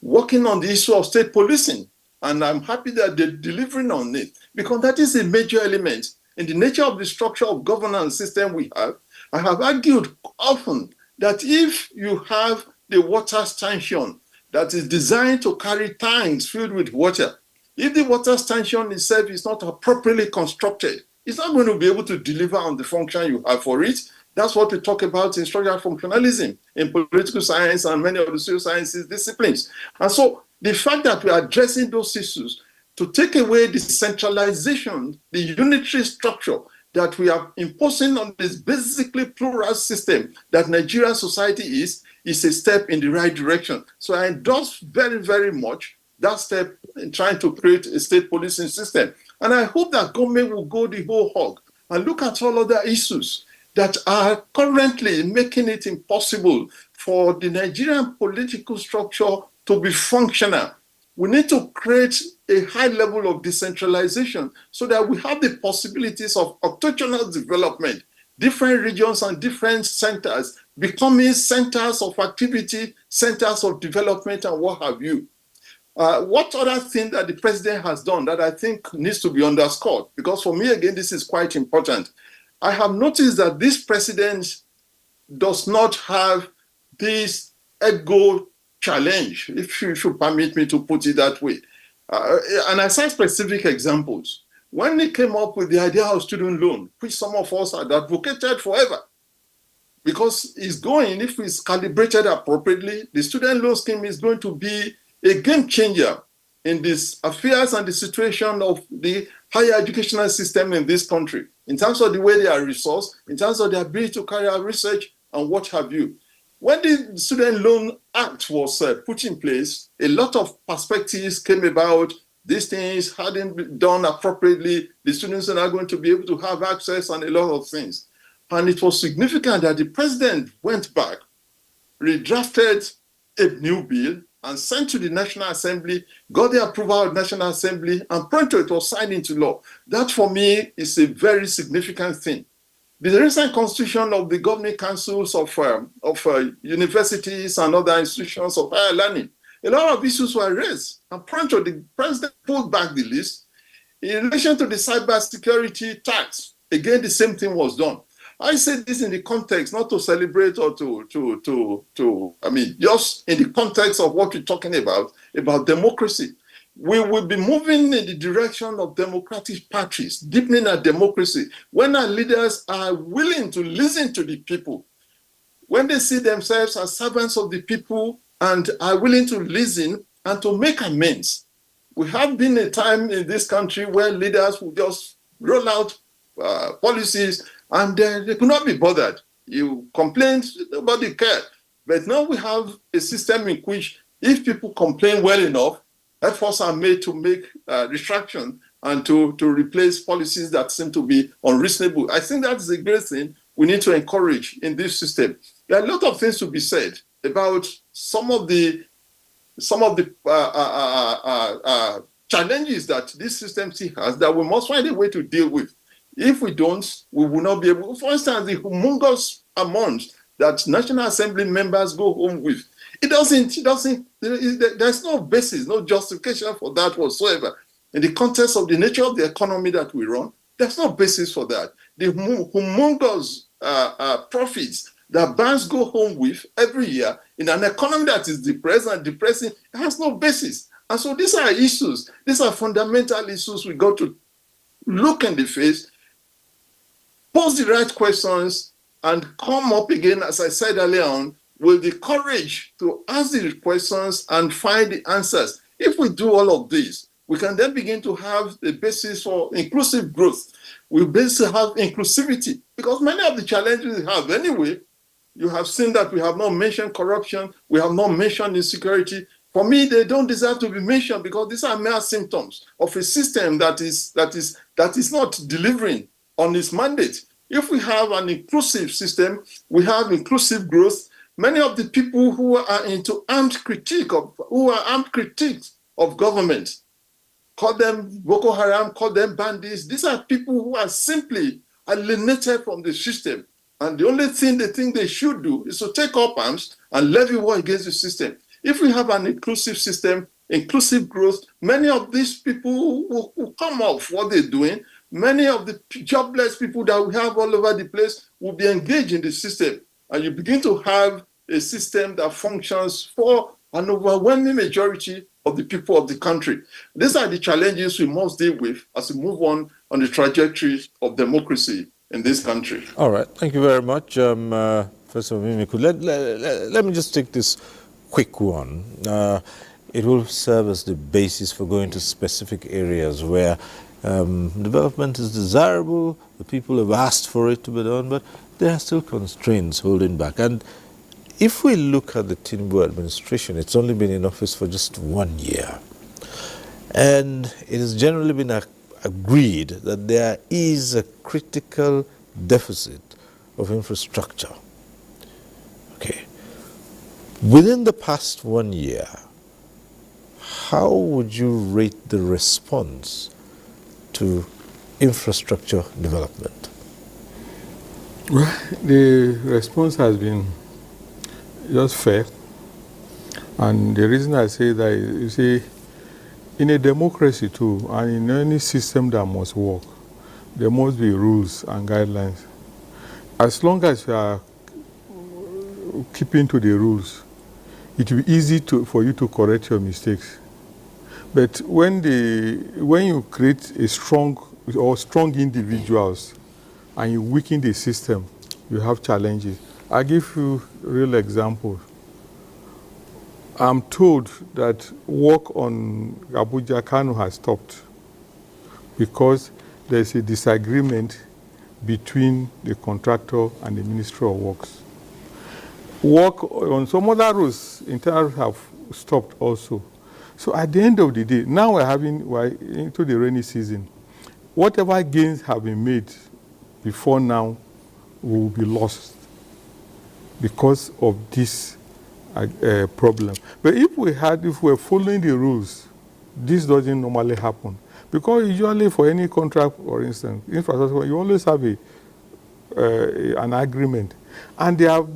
working on the issue of state policing. And I'm happy that they're delivering on it, because that is a major element in the nature of the structure of governance system we have. I have argued often that if you have the water station that is designed to carry tanks filled with water, if the water station itself is not appropriately constructed, it's not going to be able to deliver on the function you have for it. That's what we talk about in structural functionalism, in political science and many of the social sciences disciplines. And so the fact that we are addressing those issues to take away the centralization, the unitary structure that we are imposing on this basically plural system that Nigerian society is a step in the right direction. So I endorse very, very much that step in trying to create a state policing system. And I hope that government will go the whole hog and look at all other issues that are currently making it impossible for the Nigerian political structure to be functional. We need to create a high level of decentralization so that we have the possibilities of autonomous development, different regions and different centers becoming centers of activity, centers of development, and what have you. What other thing that the president has done that I think needs to be underscored? Because for me, again, this is quite important. I have noticed that this president does not have this ego challenge, if you should permit me to put it that way. And I cite specific examples. When he came up with the idea of student loan, which some of us had advocated forever, because it's going, if it's calibrated appropriately, the student loan scheme is going to be a game changer in this affairs and the situation of the higher educational system in this country, in terms of the way they are resourced, in terms of the ability to carry out research and what have you. When the Student Loan Act was put in place, a lot of perspectives came about. These things hadn't been done appropriately. The students are not going to be able to have access and a lot of things. And it was significant that the president went back, redrafted a new bill, and sent to the National Assembly, got the approval of the National Assembly, and pronto it was signed into law. That, for me, is a very significant thing. The recent constitution of the governing councils of universities and other institutions of higher learning, a lot of issues were raised, and pronto the president pulled back the list. In relation to the cybersecurity tax, again, the same thing was done. I say this in the context, not to celebrate or just in the context of what we're talking about democracy. We will be moving in the direction of democratic parties, deepening our democracy, when our leaders are willing to listen to the people, when they see themselves as servants of the people and are willing to listen and to make amends. We have been a time in this country where leaders will just roll out policies and they could not be bothered. You complained, nobody cared. But now we have a system in which if people complain well enough, efforts are made to make retraction and to replace policies that seem to be unreasonable. I think that's a great thing we need to encourage in this system. There are a lot of things to be said about some of the challenges that this system still has that we must find a way to deal with. If we don't, we will not be able. For instance, the humongous amount that National Assembly members go home with, there's no basis, no justification for that whatsoever. In the context of the nature of the economy that we run, there's no basis for that. The humongous profits that banks go home with every year in an economy that is depressed and depressing, it has no basis. And so these are issues, these are fundamental issues we got to look in the face, pose the right questions, and come up again, as I said earlier on, with the courage to ask the questions and find the answers. If we do all of this, we can then begin to have the basis for inclusive growth. We basically have inclusivity, because many of the challenges we have anyway, you have seen that we have not mentioned corruption, we have not mentioned insecurity. For me, they don't deserve to be mentioned because these are mere symptoms of a system that is not delivering on its mandate. If we have an inclusive system, we have inclusive growth. Many of the people who are into armed critiques of government, call them Boko Haram, call them bandits. These are people who are simply alienated from the system. And the only thing they think they should do is to take up arms and levy war against the system. If we have an inclusive system, inclusive growth, many of these people will come off what they're doing. Many of the jobless people that we have all over the place will be engaged in the system. And you begin to have a system that functions for an overwhelming majority of the people of the country. These are the challenges we must deal with as we move on the trajectory of democracy in this country. All right, thank you very much. First of all, let me just take this quick one. It will serve as the basis for going to specific areas where development is desirable, the people have asked for it to be done, but there are still constraints holding back. And if we look at the Tinubu administration, it's only been in office for just 1 year. And it has generally been agreed that there is a critical deficit of infrastructure. Okay. Within the past 1 year, how would you rate the response to infrastructure development? Well, the response has been just fair. And the reason I say that is, you see, in a democracy too, and in any system that must work, there must be rules and guidelines. As long as you are keeping to the rules, it will be easy for you to correct your mistakes. But when you create a strong individuals and you weaken the system, you have challenges. I'll give you real examples. I'm told that work on Abuja Kano has stopped because there's a disagreement between the contractor and the Ministry of Works. Work on some other roads internal have stopped also. So at the end of the day, now we're into the rainy season. Whatever gains have been made before now will be lost because of this problem. But if we're following the rules, this doesn't normally happen. Because usually for any contract, for instance, infrastructure, you always have an agreement. And there are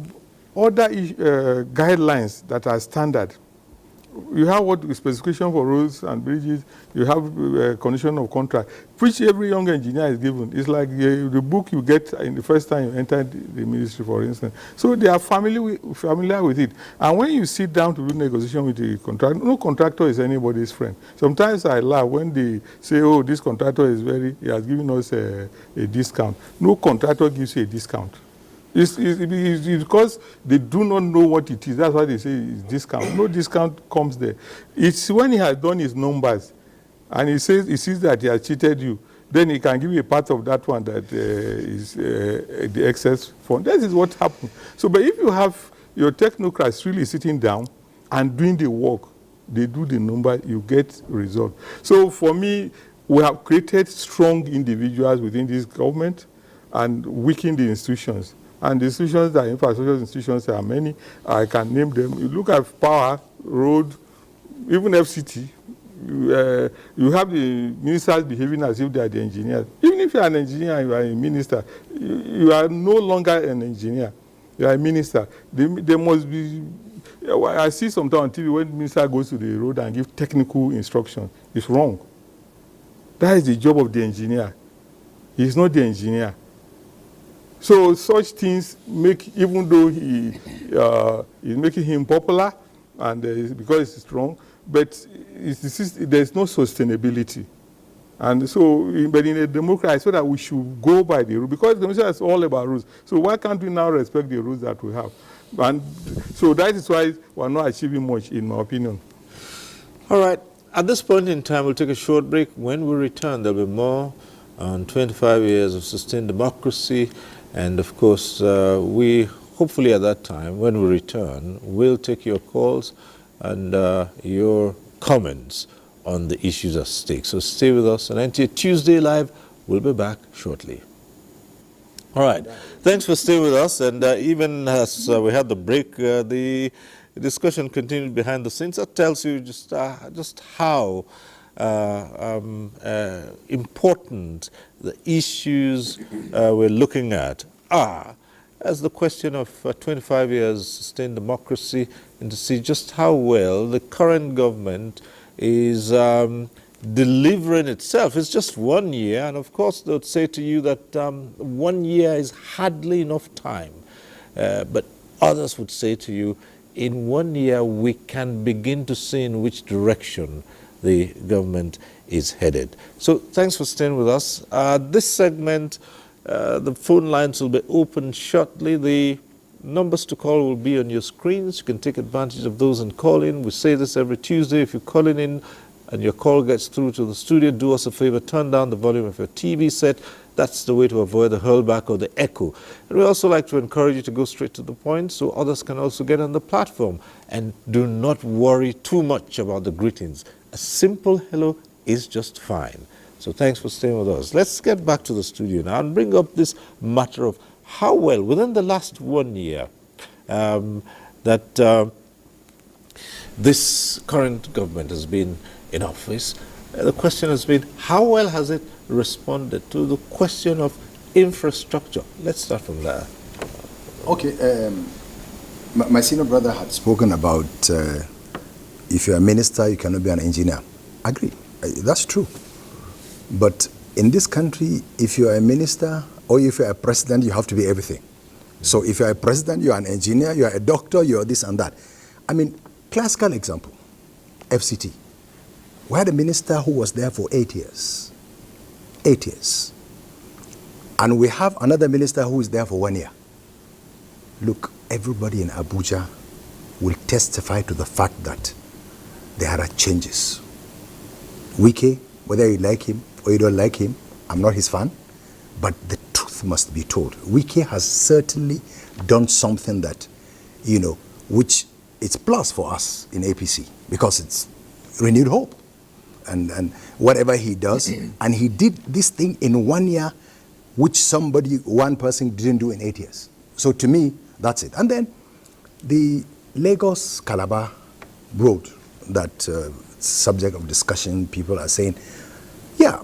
other guidelines that are standard. You have what specification for roads and bridges, you have condition of contract, which every young engineer is given. It's like the book you get in the first time you enter the ministry, for instance. So they are familiar with it. And when you sit down to do negotiation with the contractor, no contractor is anybody's friend. Sometimes I laugh when they say, oh, this contractor he has given us a discount. No contractor gives you a discount. It's because they do not know what it is. That's why they say it's discount. No discount comes there. It's when he has done his numbers and he sees that he has cheated you, then he can give you a part of that one that is the excess fund. That is what happened. So, but if you have your technocrats really sitting down and doing the work, they do the number, you get result. So for me, we have created strong individuals within this government and weakened the institutions. And the institutions that infrastructure institutions are many. I can name them. You look at power, road, even FCT. You have the ministers behaving as if they are the engineers. Even if you are an engineer and you are a minister, you are no longer an engineer. You are a minister. There must be. I see sometimes on TV when the minister goes to the road and gives technical instruction. It's wrong. That is the job of the engineer. He is not the engineer. So such things make, even though he is making him popular, and because it's strong, but there's no sustainability. And so, but in a democracy, I said that we should go by the rules, because democracy is all about rules. So why can't we now respect the rules that we have? And so that is why we're not achieving much, in my opinion. All right. At this point in time, we'll take a short break. When we return, there'll be more on 25 years of sustained democracy. And of course, we hopefully at that time, when we return, we'll take your calls and your comments on the issues at stake. So stay with us on NTA Tuesday Live. We'll be back shortly. All right. Thanks for staying with us. And even as we had the break, the discussion continued behind the scenes. That tells you just how important the issues we're looking at are, as the question of 25 years sustained democracy, and to see just how well the current government is delivering itself. It's just 1 year, and of course they would say to you that 1 year is hardly enough time. But others would say to you, in 1 year we can begin to see in which direction the government is headed. So thanks for staying with us. This segment, the phone lines will be open shortly. The numbers to call will be on your screens. You can take advantage of those and call in. We say this every Tuesday. If you're calling in and your call gets through to the studio, do us a favor, turn down the volume of your TV set. That's the way to avoid the hurlback or the echo. And we also like to encourage you to go straight to the point so others can also get on the platform. And do not worry too much about the greetings. A simple hello is just fine. So thanks for staying with us. Let's get back to the studio now and bring up this matter of how well, within the last 1 year, that this current government has been in office. The question has been, how well has it responded to the question of infrastructure? Let's start from there. Okay. My senior brother had spoken about if you're a minister, you cannot be an engineer. Agree. That's true. But in this country, if you're a minister or if you're a president, you have to be everything. So if you're a president, you're an engineer, you're a doctor, you're this and that. I mean, classical example, FCT. We had a minister who was there for 8 years. 8 years. And we have another minister who is there for 1 year. Look, everybody in Abuja will testify to the fact that there are changes. Wike, whether you like him or you don't like him, I'm not his fan, but the truth must be told. Wike has certainly done something that, which it's plus for us in APC because it's renewed hope. And whatever he does, and he did this thing in 1 year, which one person didn't do in 8 years. So to me, that's it. And then the Lagos-Calabar road, that subject of discussion, people are saying, yeah,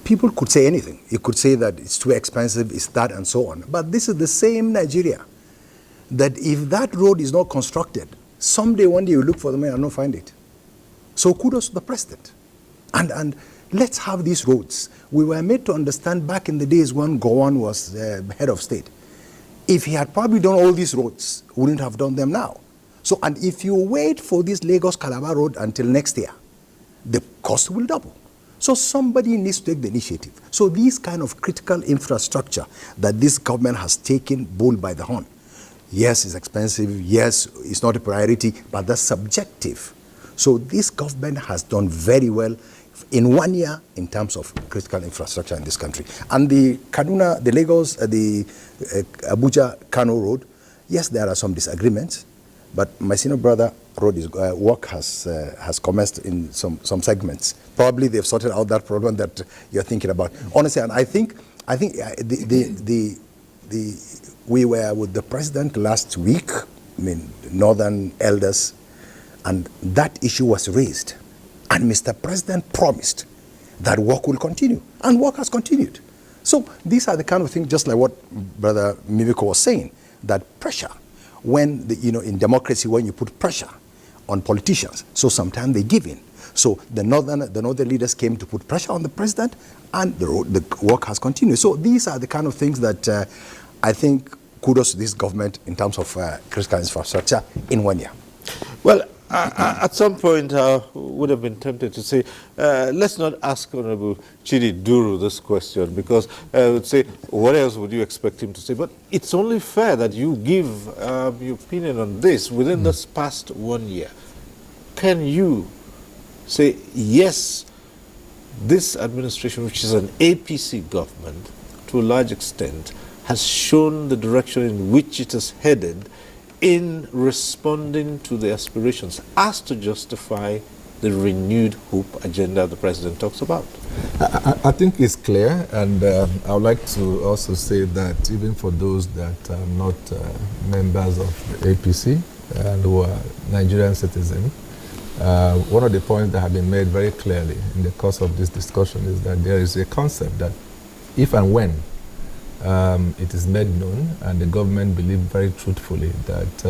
people could say anything. You could say that it's too expensive, it's that, and so on. But this is the same Nigeria that if that road is not constructed, someday, one day you look for the money and not find it. So kudos to the president. And let's have these roads. We were made to understand back in the days when Gowon was head of state. If he had probably done all these roads, we wouldn't have done them now. So, and if you wait for this Lagos-Calabar road until next year, the cost will double. So somebody needs to take the initiative. So these kind of critical infrastructure that this government has taken bull by the horn. Yes, it's expensive. Yes, it's not a priority, but that's subjective. So this government has done very well in 1 year in terms of critical infrastructure in this country. And the Abuja-Kano road, yes, there are some disagreements, but my senior brother road work has commenced in some segments. Probably they've sorted out that problem that you're thinking about. Honestly, and I think we were with the president last week, northern elders, and that issue was raised. And Mr. President promised that work will continue, and work has continued. So these are the kind of things, just like what Brother Mimiko was saying, that pressure, when in democracy, when you put pressure on politicians, so sometimes they give in. So the northern leaders came to put pressure on the president, and the work has continued. So these are the kind of things that I think kudos to this government in terms of critical infrastructure in 1 year. Well, at some point, I would have been tempted to say, let's not ask Honorable Chidi Duru this question, because I would say, what else would you expect him to say? But it's only fair that you give your opinion on this within this past 1 year. Can you say, yes, this administration, which is an APC government, to a large extent, has shown the direction in which it is headed in responding to the aspirations as to justify the renewed hope agenda the president talks about? I think it's clear, and I would like to also say that even for those that are not members of the APC and who are Nigerian citizens, one of the points that have been made very clearly in the course of this discussion is that there is a concept that if and when it is made known, and the government believes very truthfully that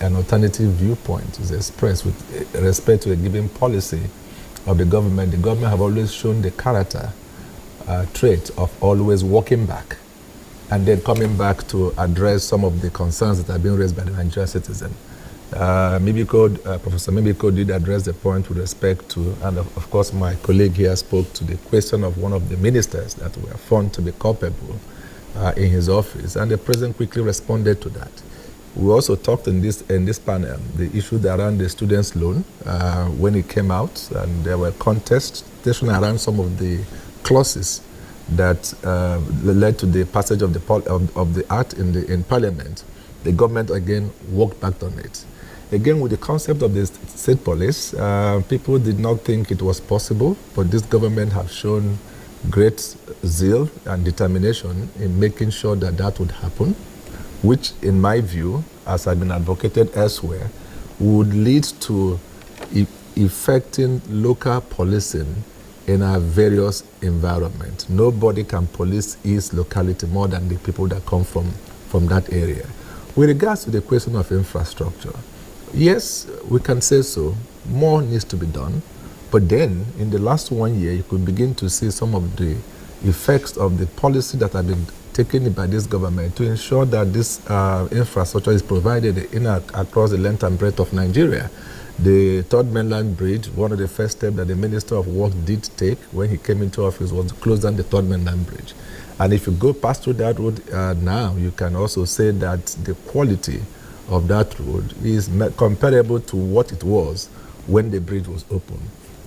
an alternative viewpoint is expressed with respect to a given policy of the government have always shown the character trait of always walking back and then coming back to address some of the concerns that are being raised by the Nigerian citizen. Professor Mimiko did address the point with respect to, and of course my colleague here spoke to the question of one of the ministers that were found to be culpable in his office, and the president quickly responded to that. We also talked in this panel the issue around the students' loan when it came out, and there were contestation around some of the clauses that led to the passage of the act in Parliament. The government again walked back on it. Again, with the concept of the state police, people did not think it was possible, but this government have shown great zeal and determination in making sure that that would happen, which in my view, as I've been advocated elsewhere, would lead to effecting local policing in our various environments. Nobody can police his locality more than the people that come from that area. With regards to the question of infrastructure, yes, we can say so. More needs to be done. But then, in the last 1 year, you could begin to see some of the effects of the policy that have been taken by this government to ensure that this infrastructure is provided across the length and breadth of Nigeria. The Third Mainland Bridge, one of the first steps that the Minister of Works did take when he came into office was to close down the Third Mainland Bridge. And if you go past through that road now, you can also say that the quality of that road is comparable to what it was when the bridge was open.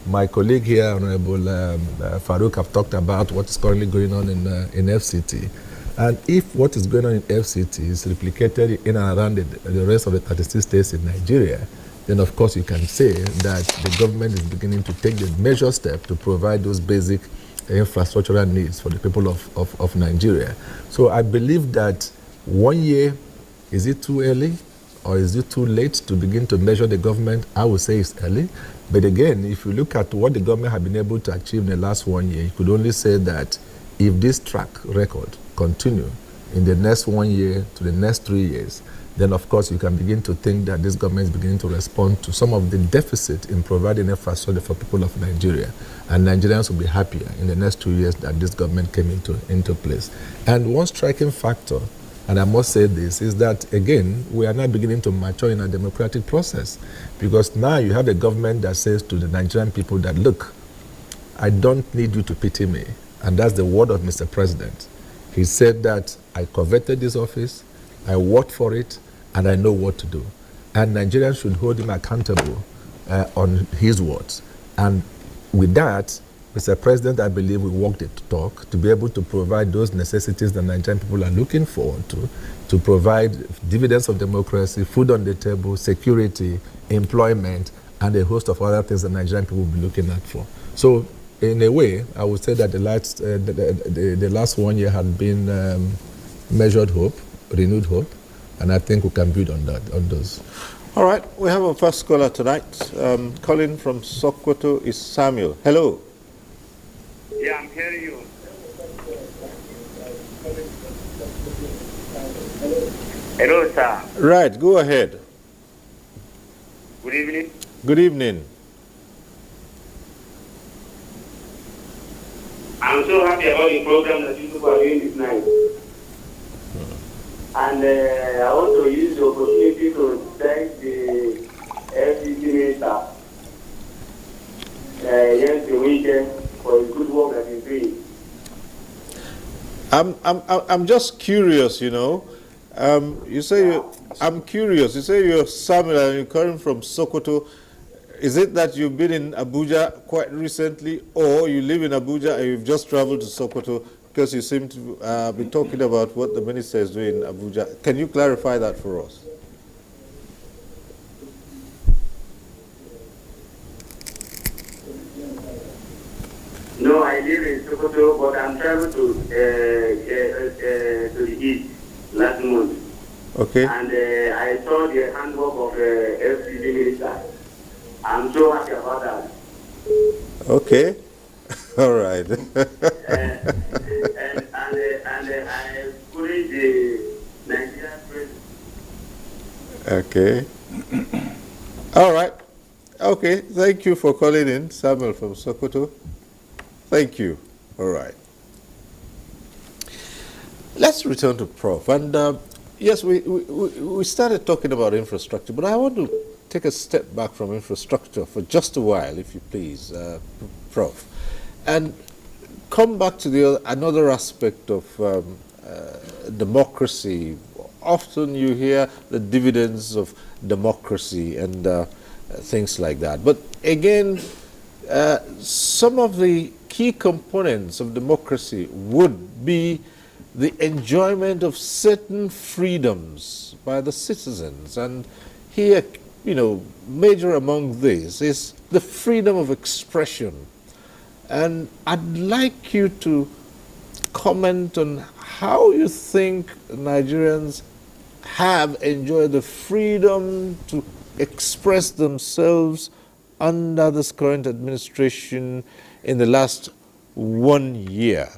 My colleague here, Honorable Farouk, have talked about what is currently going on in FCT. And if what is going on in FCT is replicated in and around the rest of the 36 states in Nigeria, then of course you can say that the government is beginning to take the measured step to provide those basic infrastructural needs for the people of Nigeria. So I believe that 1 year, is it too early or is it too late to begin to measure the government? I would say it's early. But again, if you look at what the government have been able to achieve in the last 1 year, you could only say that if this track record continue in the next 1 year to the next 3 years, then of course you can begin to think that this government is beginning to respond to some of the deficit in providing infrastructure for people of Nigeria. And Nigerians will be happier in the next 2 years that this government came into place. And one striking factor, and I must say this, is that, again, we are now beginning to mature in a democratic process. Because now you have a government that says to the Nigerian people that, look, I don't need you to pity me. And that's the word of Mr. President. He said that I coveted this office, I worked for it, and I know what to do. And Nigerians should hold him accountable on his words. And with that, Mr. President, I believe we walk the talk to be able to provide those necessities that Nigerian people are looking forward to provide dividends of democracy, food on the table, security, employment, and a host of other things that Nigerian people will be looking at for. So, in a way, I would say that the last 1 year had been measured hope, renewed hope, and I think we can build on that, on those. All right, we have our first caller tonight. Calling from Sokoto is Samuel. Hello. Yeah, I'm hearing you. Hello, sir. Right, go ahead. Good evening. Good evening. I'm so happy about the program that you people are doing this night. And I want to use the opportunity to thank the FCC minister, Jens Weekend, for the good work that he's doing. I'm just curious, you know. You say I'm curious. You say you're Samuel and you're coming from Sokoto. Is it that you've been in Abuja quite recently, or you live in Abuja and you've just traveled to Sokoto? Because you seem to be talking about what the minister is doing in Abuja. Can you clarify that for us? No, I live in Sokoto, but I'm traveling to the east last month. Okay. And I saw the handwork of the FCC minister. I'm so happy about that. Okay. All right. and I put in the Nigerian president. Okay. All right. Okay. Thank you for calling in, Samuel from Sokoto. Thank you. All right. Let's return to Prof. And yes, we started talking about infrastructure, but I want to take a step back from infrastructure for just a while, if you please, Prof. And come back to another aspect of democracy. Often you hear the dividends of democracy and things like that. But again, some of the key components of democracy would be the enjoyment of certain freedoms by the citizens. And here, you know, major among these is the freedom of expression. And I'd like you to comment on how you think Nigerians have enjoyed the freedom to express themselves under this current administration in the last 1 year.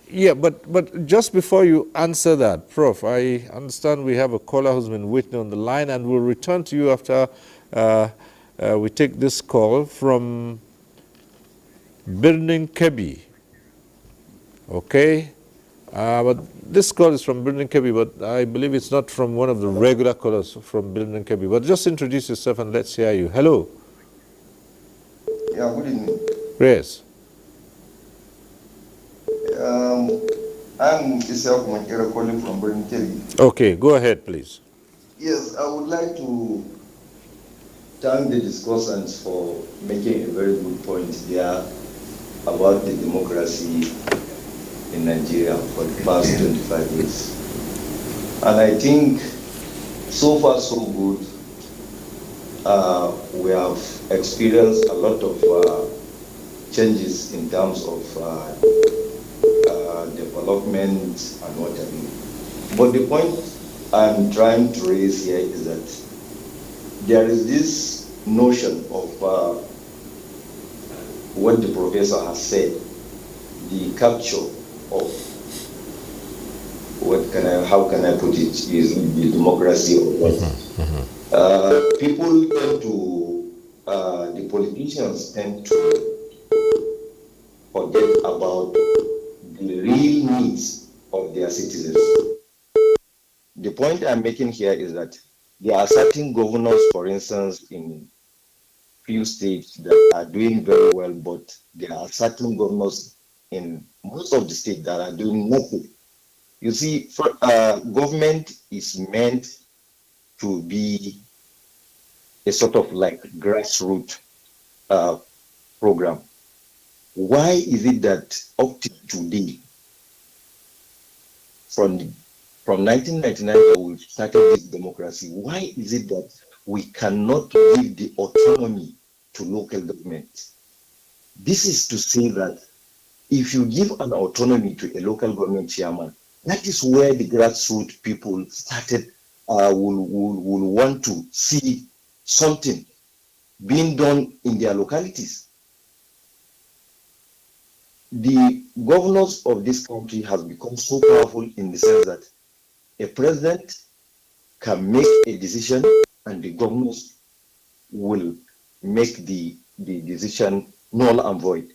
Yeah, but just before you answer that, Prof, I understand we have a caller who's been waiting on the line, and we'll return to you after we take this call from Birnin Kebi. Okay? But this call is from Birnin Kebi, but I believe it's not from one of the regular callers from Birnin Kebi. But just introduce yourself and let's hear you. Hello. Yeah, good evening. Yes. I'm Isaac Makera calling from Bernkeli. Okay, go ahead, please. Yes, I would like to thank the discussants for making a very good point there about the democracy in Nigeria for the past 25 years. And I think so far so good. We have experienced a lot of changes in terms of development and what have you. But the point I'm trying to raise here is that there is this notion of what the professor has said, the capture of how can I put it, is the democracy of what? People tend to, the politicians tend to forget about the real needs of their citizens. The point I'm making here is that there are certain governors, for instance, in few states that are doing very well, but there are certain governors in most of the states that are doing nothing. You see, government is meant to be a sort of like grassroots program. Why is it that up to today, from 1999 that we started this democracy, why is it that we cannot give the autonomy to local governments? This is to say that if you give an autonomy to a local government chairman, that is where the grassroots people started, will want to see something being done in their localities. The governors of this country have become so powerful in the sense that a president can make a decision and the governors will make the decision null and void.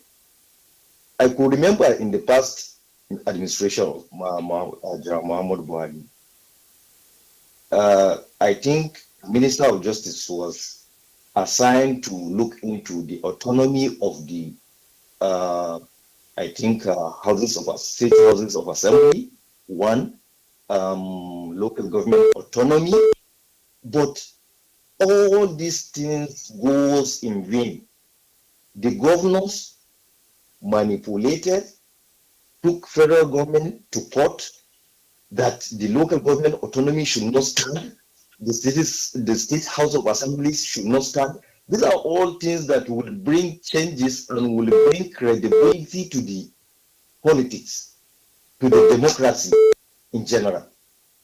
I could remember in the past administration of General Muhammad Buhari, I think Minister of Justice was assigned to look into the autonomy of the state houses of assembly, one, local government autonomy, but all these things goes in vain. The governors manipulated, took federal government to court that the local government autonomy should not stand, the state house of assemblies should not stand. These are all things that will bring changes and will bring credibility to the politics, to the democracy in general.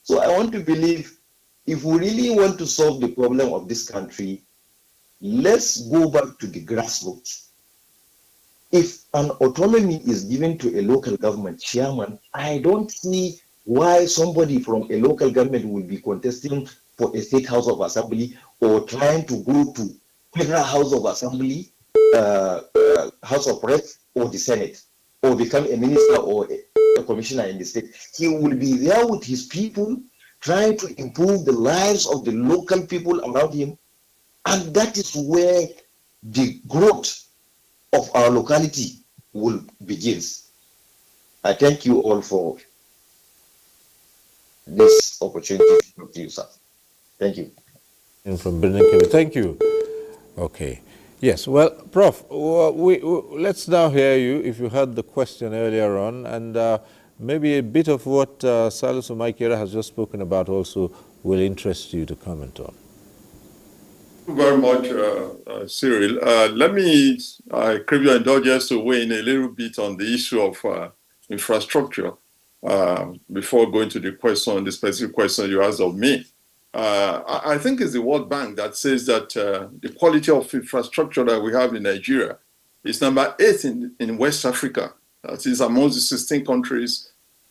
So I want to believe if we really want to solve the problem of this country, let's go back to the grassroots. If an autonomy is given to a local government chairman, I don't see why somebody from a local government will be contesting for a state house of assembly or trying to go to federal house of assembly, house of reps, or the Senate, or become a minister or a commissioner in the state. He will be there with his people, trying to improve the lives of the local people around him. And that is where the growth of our locality will begin. I thank you all for this opportunity to talk to you, sir. Thank you. And from Birnin Kebi, thank you. Okay. Yes, well, Prof, let's now hear you if you heard the question earlier on, and maybe a bit of what Salisu Maikera has just spoken about also will interest you to comment on. Thank you very much, Cyril. Let me crave your indulgence to weigh in a little bit on the issue of infrastructure before going to the question, the specific question you asked of me. I think it's the World Bank that says that the quality of infrastructure that we have in Nigeria is number 8 in West Africa that is amongst the 16 countries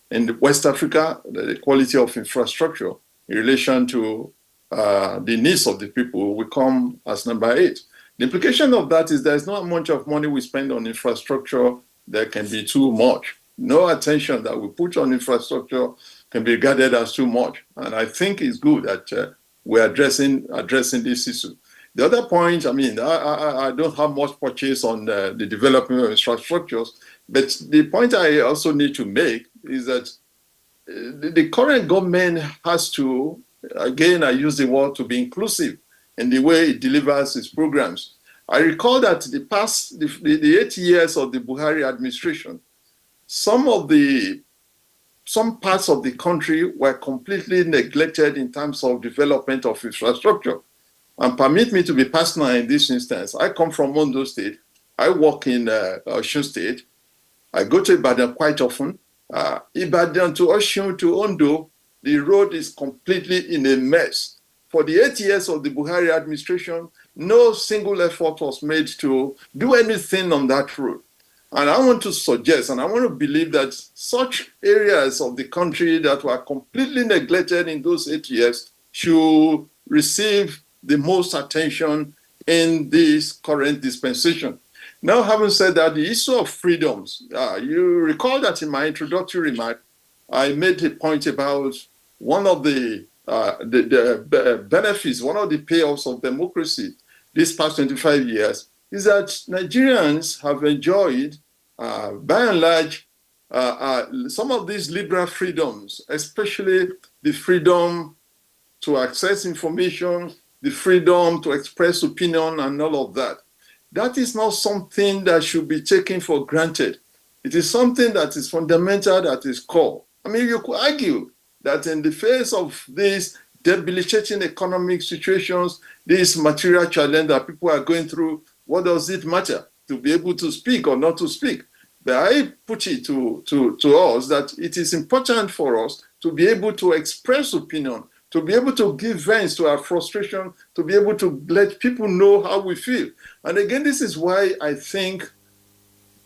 in West Africa, the quality of infrastructure in relation to the needs of the people, we come as number 8. The implication of that is there's not much of money we spend on infrastructure that can be too much. No attention that we put on infrastructure can be regarded as too much. And I think it's good that we're addressing this issue. The other point, I mean, I don't have much purchase on the development of infrastructures, but the point I also need to make is that the current government has to, again, I use the word, to be inclusive in the way it delivers its programs. I recall that the 8 years of the Buhari administration, some parts of the country were completely neglected in terms of development of infrastructure. And permit me to be personal in this instance. I come from Ondo State. I work in Osun State. I go to Ibadan quite often. Ibadan to Osun to Ondo, the road is completely in a mess. For the 8 years of the Buhari administration, no single effort was made to do anything on that road. And I want to suggest, and I want to believe that such areas of the country that were completely neglected in those 8 years should receive the most attention in this current dispensation. Now, having said that, the issue of freedoms, you recall that in my introductory remark, I made a point about one of the benefits, one of the payoffs of democracy this past 25 years is that Nigerians have enjoyed, by and large, some of these liberal freedoms, especially the freedom to access information, the freedom to express opinion and all of that. That is not something that should be taken for granted. It is something that is fundamental, that is core. I mean, you could argue that in the face of these debilitating economic situations, this material challenge that people are going through, what does it matter to be able to speak or not to speak? But I put it to us that it is important for us to be able to express opinion, to be able to give vent to our frustration, to be able to let people know how we feel. And again, this is why I think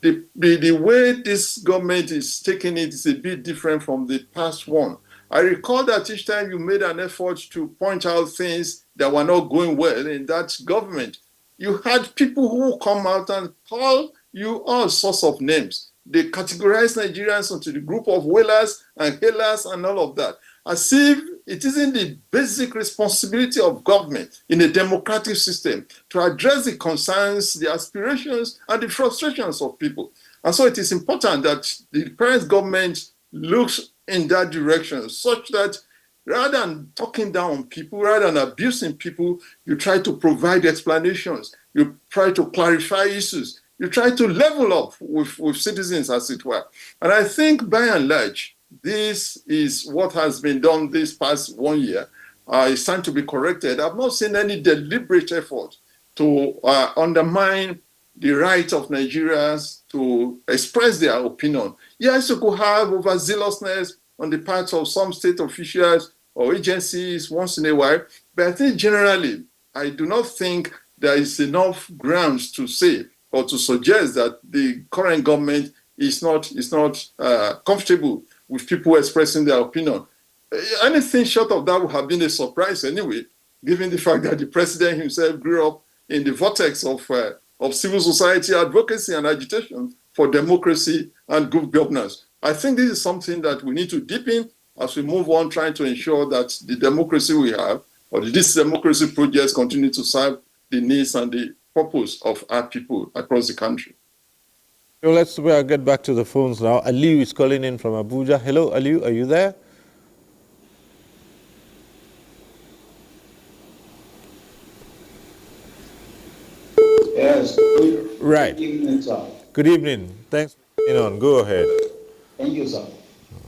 the way this government is taking it is a bit different from the past one. I recall that each time you made an effort to point out things that were not going well in that government, you had people who come out and call you all sorts of names. They categorize Nigerians into the group of wailers and hailers and all of that, as if it isn't the basic responsibility of government in a democratic system to address the concerns, the aspirations, and the frustrations of people. And so it is important that the current government looks in that direction, such that rather than talking down on people, rather than abusing people, you try to provide explanations, you try to clarify issues, you try to level up with citizens, as it were. And I think by and large, this is what has been done this past 1 year. It's time to be corrected. I've not seen any deliberate effort to undermine the right of Nigerians to express their opinion. Yes, you could have overzealousness on the part of some state officials or agencies once in a while, but I think generally, I do not think there is enough grounds to say or to suggest that the current government is not comfortable with people expressing their opinion. Anything short of that would have been a surprise anyway, given the fact that the president himself grew up in the vortex of civil society advocacy and agitation for democracy and good governance. I think this is something that we need to deepen as we move on, trying to ensure that the democracy we have, or this democracy projects, continue to serve the needs and the purpose of our people across the country. So let's get back to the phones now. Aliu is calling in from Abuja. Hello, Aliu, are you there? Yes. Right. Good evening, sir. Good evening. Thanks for being on. Go ahead. Thank you, sir.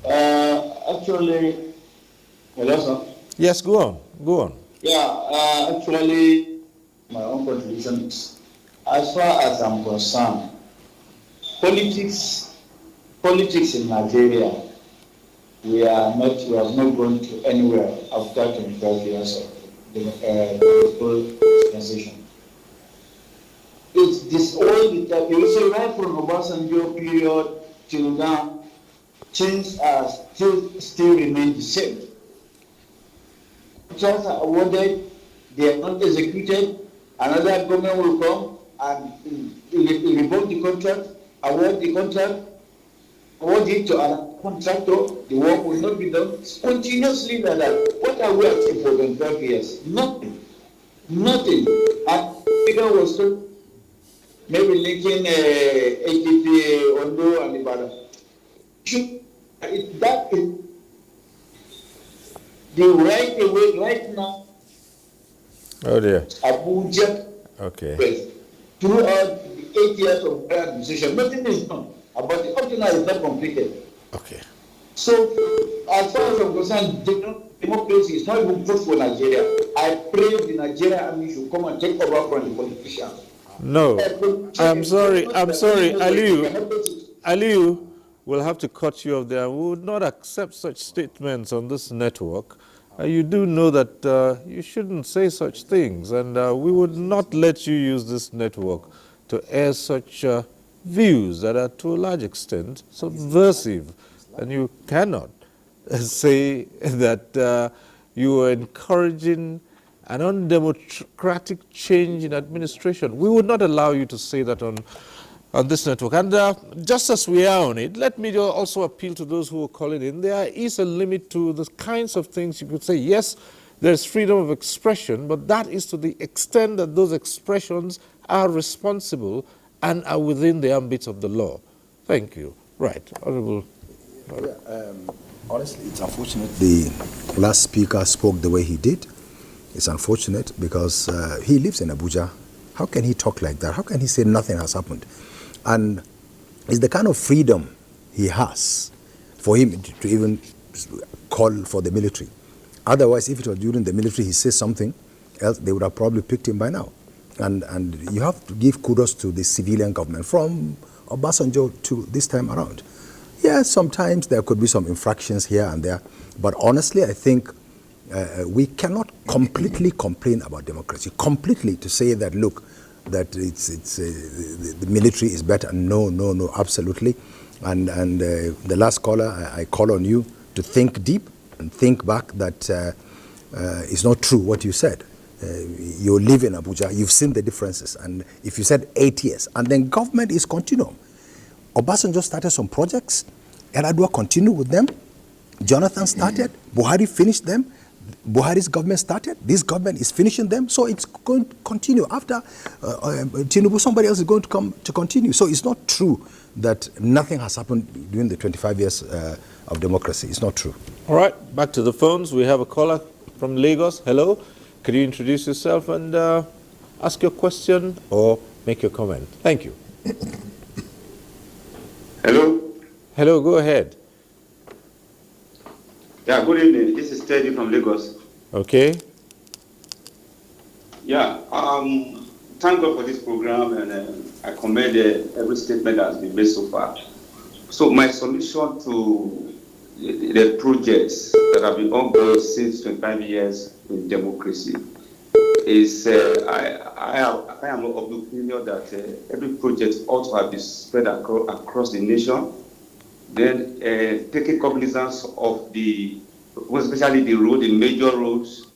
Actually, hello, sir. Yes, go on. Go on. Yeah, actually, my own contribution is, as far as I'm concerned, politics in Nigeria, we have not gone to anywhere after 25 years of political dispensation. It's this all the time. You see, right from Obasanjo period till now, things are still remain the same. Contracts are awarded, they are not executed. Another government will come and revoke the contract, award the contract, award it to another contractor. The work will not be done continuously like that. What are we asking for 25 years? Nothing. Nothing. And figure was told, maybe linking ATP, Ondo, and Ibadan. That is the right away right now. Oh dear. Abuja. Okay. Throughout the 8 years of administration, nothing is done. About the up to now is not completed. Okay. So, as far as I'm concerned, democracy is not even good for Nigeria. I pray the Nigerian army should come and take over from the politicians. No, I'm sorry, Aliyu, we'll have to cut you off there. We would not accept such statements on this network. You do know that you shouldn't say such things, and we would not let you use this network to air such views that are to a large extent subversive. And you cannot say that you are encouraging an undemocratic change in administration. We would not allow you to say that on this network. And just as we are on it, let me also appeal to those who are calling in. There is a limit to the kinds of things you could say. Yes, there's freedom of expression, but that is to the extent that those expressions are responsible and are within the ambit of the law. Thank you. Right, Honorable. Honestly, it's unfortunate the last speaker spoke the way he did. It's unfortunate because he lives in Abuja. How can he talk like that? How can he say nothing has happened? And it's the kind of freedom he has for him to even call for the military. Otherwise, if it was during the military, he says something else, they would have probably picked him by now. And you have to give kudos to the civilian government from Obasanjo to this time around. Yes, sometimes there could be some infractions here and there, but honestly, I think we cannot completely complain about democracy. Completely to say that, look, that the military is better. No, absolutely. And the last caller, I call on you to think deep and think back that it's not true what you said. You live in Abuja, you've seen the differences. And if you said 8 years, and then government is continuum. Obasanjo started some projects, Eradua continued with them, Jonathan started, Buhari finished them, Buhari's government started, this government is finishing them, so it's going to continue. After Tinubu, somebody else is going to come to continue. So it's not true that nothing has happened during the 25 years of democracy. It's not true. All right, back to the phones. We have a caller from Lagos. Hello. Could you introduce yourself and ask your question or make your comment? Thank you. Hello. Hello, go ahead. Yeah, good evening. This is Teddy from Lagos. Okay. Yeah, thank God for this program, and I commend every statement that has been made so far. So my solution to the projects that have been ongoing since 25 years in democracy is I am of the opinion that every project ought to have been spread across the nation. Then taking cognizance of especially the major roads,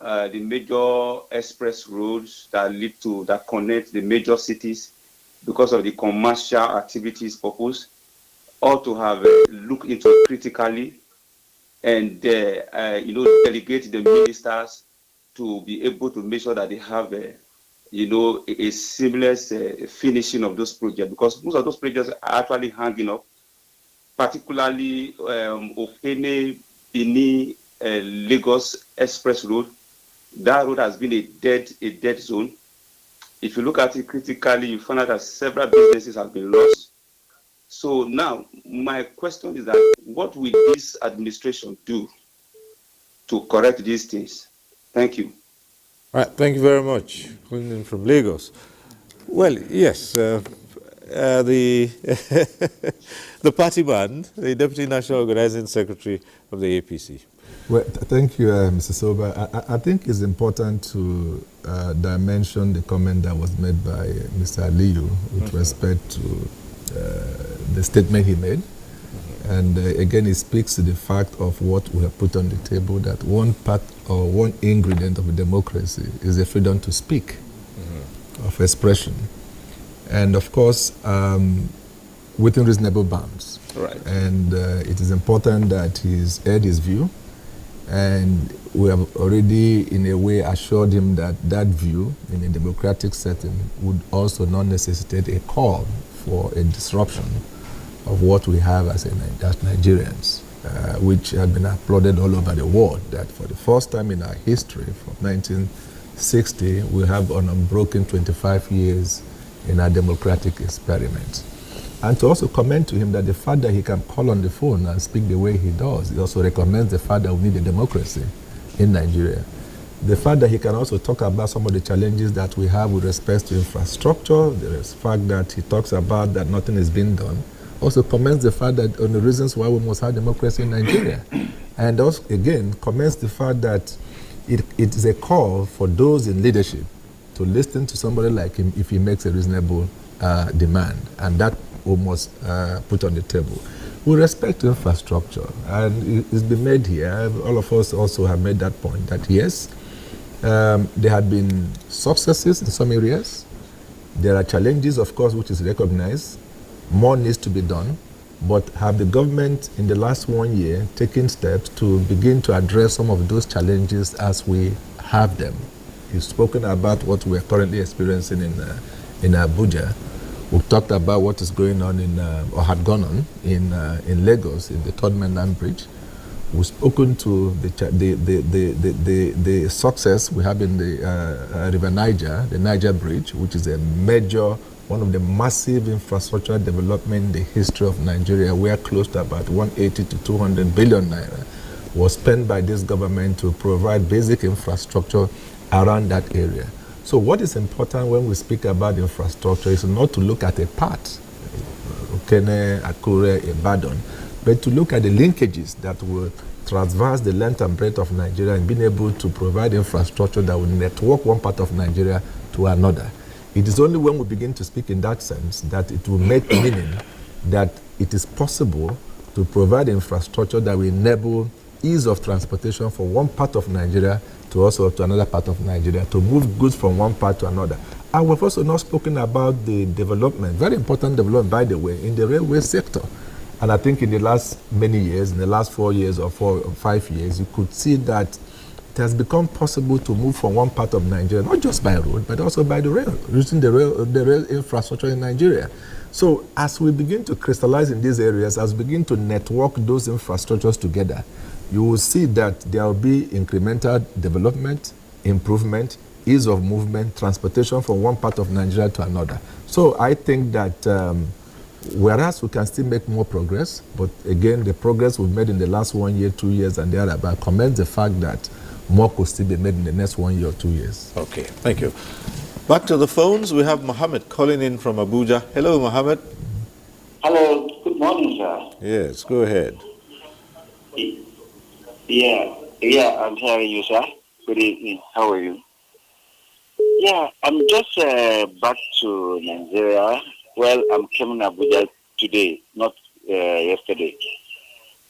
the major express roads that connect the major cities because of the commercial activities purpose, ought to have looked into critically and delegate the ministers to be able to make sure that they have a seamless finishing of those projects, because most of those projects are actually hanging up, particularly Ofene, Bini, Lagos Express Road. That road has been a dead zone. If you look at it critically, you find out that several businesses have been lost. So now, my question is that what will this administration do to correct these things? Thank you. All right, thank you very much. Calling in from Lagos. Well, yes, the the party man, the Deputy National Organizing Secretary of the APC. Well, thank you, Mr. Soba. I think it's important to dimension the comment that was made by Mr. Aliyu with respect to the statement he made. And again, it speaks to the fact of what we have put on the table, that one part or one ingredient of a democracy is the freedom to speak, of expression. And of course, within reasonable bounds. Right. And it is important that he's aired his view. And we have already, in a way, assured him that that view, in a democratic setting, would also not necessitate a call for a disruption of what we have as Nigerians, which had been applauded all over the world, that for the first time in our history, from 1960, we have an unbroken 25 years in our democratic experiment. And to also commend to him that the fact that he can call on the phone and speak the way he does, he also recommends the fact that we need a democracy in Nigeria. The fact that he can also talk about some of the challenges that we have with respect to infrastructure, the fact that he talks about that nothing is being done, also commends the fact that on the reasons why we must have democracy in Nigeria. And also, again, commends the fact that it is a call for those in leadership to listen to somebody like him if he makes a reasonable demand. And that we must put on the table. With respect to infrastructure, and it's been made here, all of us also have made that point, that yes, there have been successes in some areas. There are challenges, of course, which is recognized. More needs to be done. But have the government in the last 1 year taken steps to begin to address some of those challenges as we have them? You've spoken about what we're currently experiencing in Abuja. We've talked about what is going on or had gone on in Lagos, in the Third Mainland Bridge. We've spoken to the success we have in the River Niger, the Niger Bridge, which is a major, one of the massive infrastructure development in the history of Nigeria, where close to about 180 to 200 billion naira was spent by this government to provide basic infrastructure around that area. So what is important when we speak about infrastructure is not to look at a part, Okene, Akure, Ibadan, but to look at the linkages that will traverse the length and breadth of Nigeria and being able to provide infrastructure that will network one part of Nigeria to another. It is only when we begin to speak in that sense that it will make meaning that it is possible to provide infrastructure that will enable ease of transportation from one part of Nigeria to also to another part of Nigeria, to move goods from one part to another. And we've also not spoken about the development, very important development, by the way, in the railway sector. And I think in the last many years, in the last 4 years or 4 or 5 years, you could see that it has become possible to move from one part of Nigeria, not just by road, but also by the rail, using the rail infrastructure in Nigeria. So as we begin to crystallize in these areas, as we begin to network those infrastructures together, you will see that there will be incremental development, improvement, ease of movement, transportation from one part of Nigeria to another. So I think that whereas we can still make more progress, but again, the progress we've made in the last 1 year, 2 years, and thereabout commends the fact that more could still be made in the next 1 year or 2 years. Okay, thank you. Back to the phones, we have Mohammed calling in from Abuja. Hello, Mohammed. Hello, good morning, sir. Yes, go ahead. Yeah, I'm hearing you, sir. Good evening. How are you? Yeah, I'm just back to Nigeria. Well, I'm coming to Abuja today, not yesterday.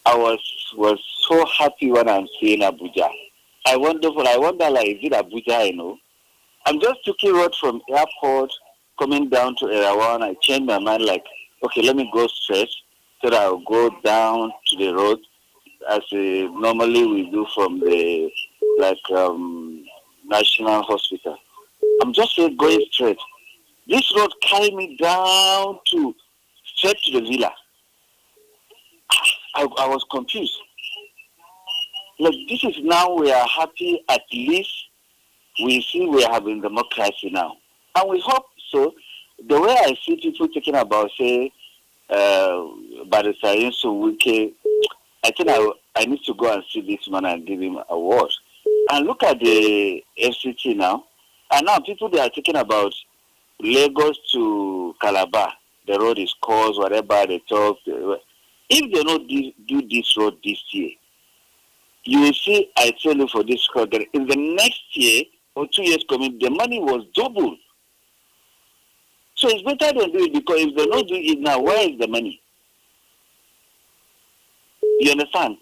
I was so happy when I'm seeing Abuja. I wonder, like, is it Abuja, you know? I'm just taking road from airport, coming down to Erawan. I changed my mind, like, okay, let me go straight, so that I'll go down to the road, as normally we do from the, National Hospital. I'm just going straight. This road carried me down straight to the villa. I was confused. Like, this is now we are happy, at least we see we are having democracy now. And we hope so. The way I see people talking about, say, Barrister Yinso Wike, I think I need to go and see this man and give him an award. And look at the FCT now. And now people, they are talking about Lagos to Calabar. The road is closed, whatever they talk. If they don't do this road this year, you will see, I tell you for this road, that in the next year or 2 years coming, the money was doubled. So it's better than do it, because if they don't do it now, where is the money? You understand?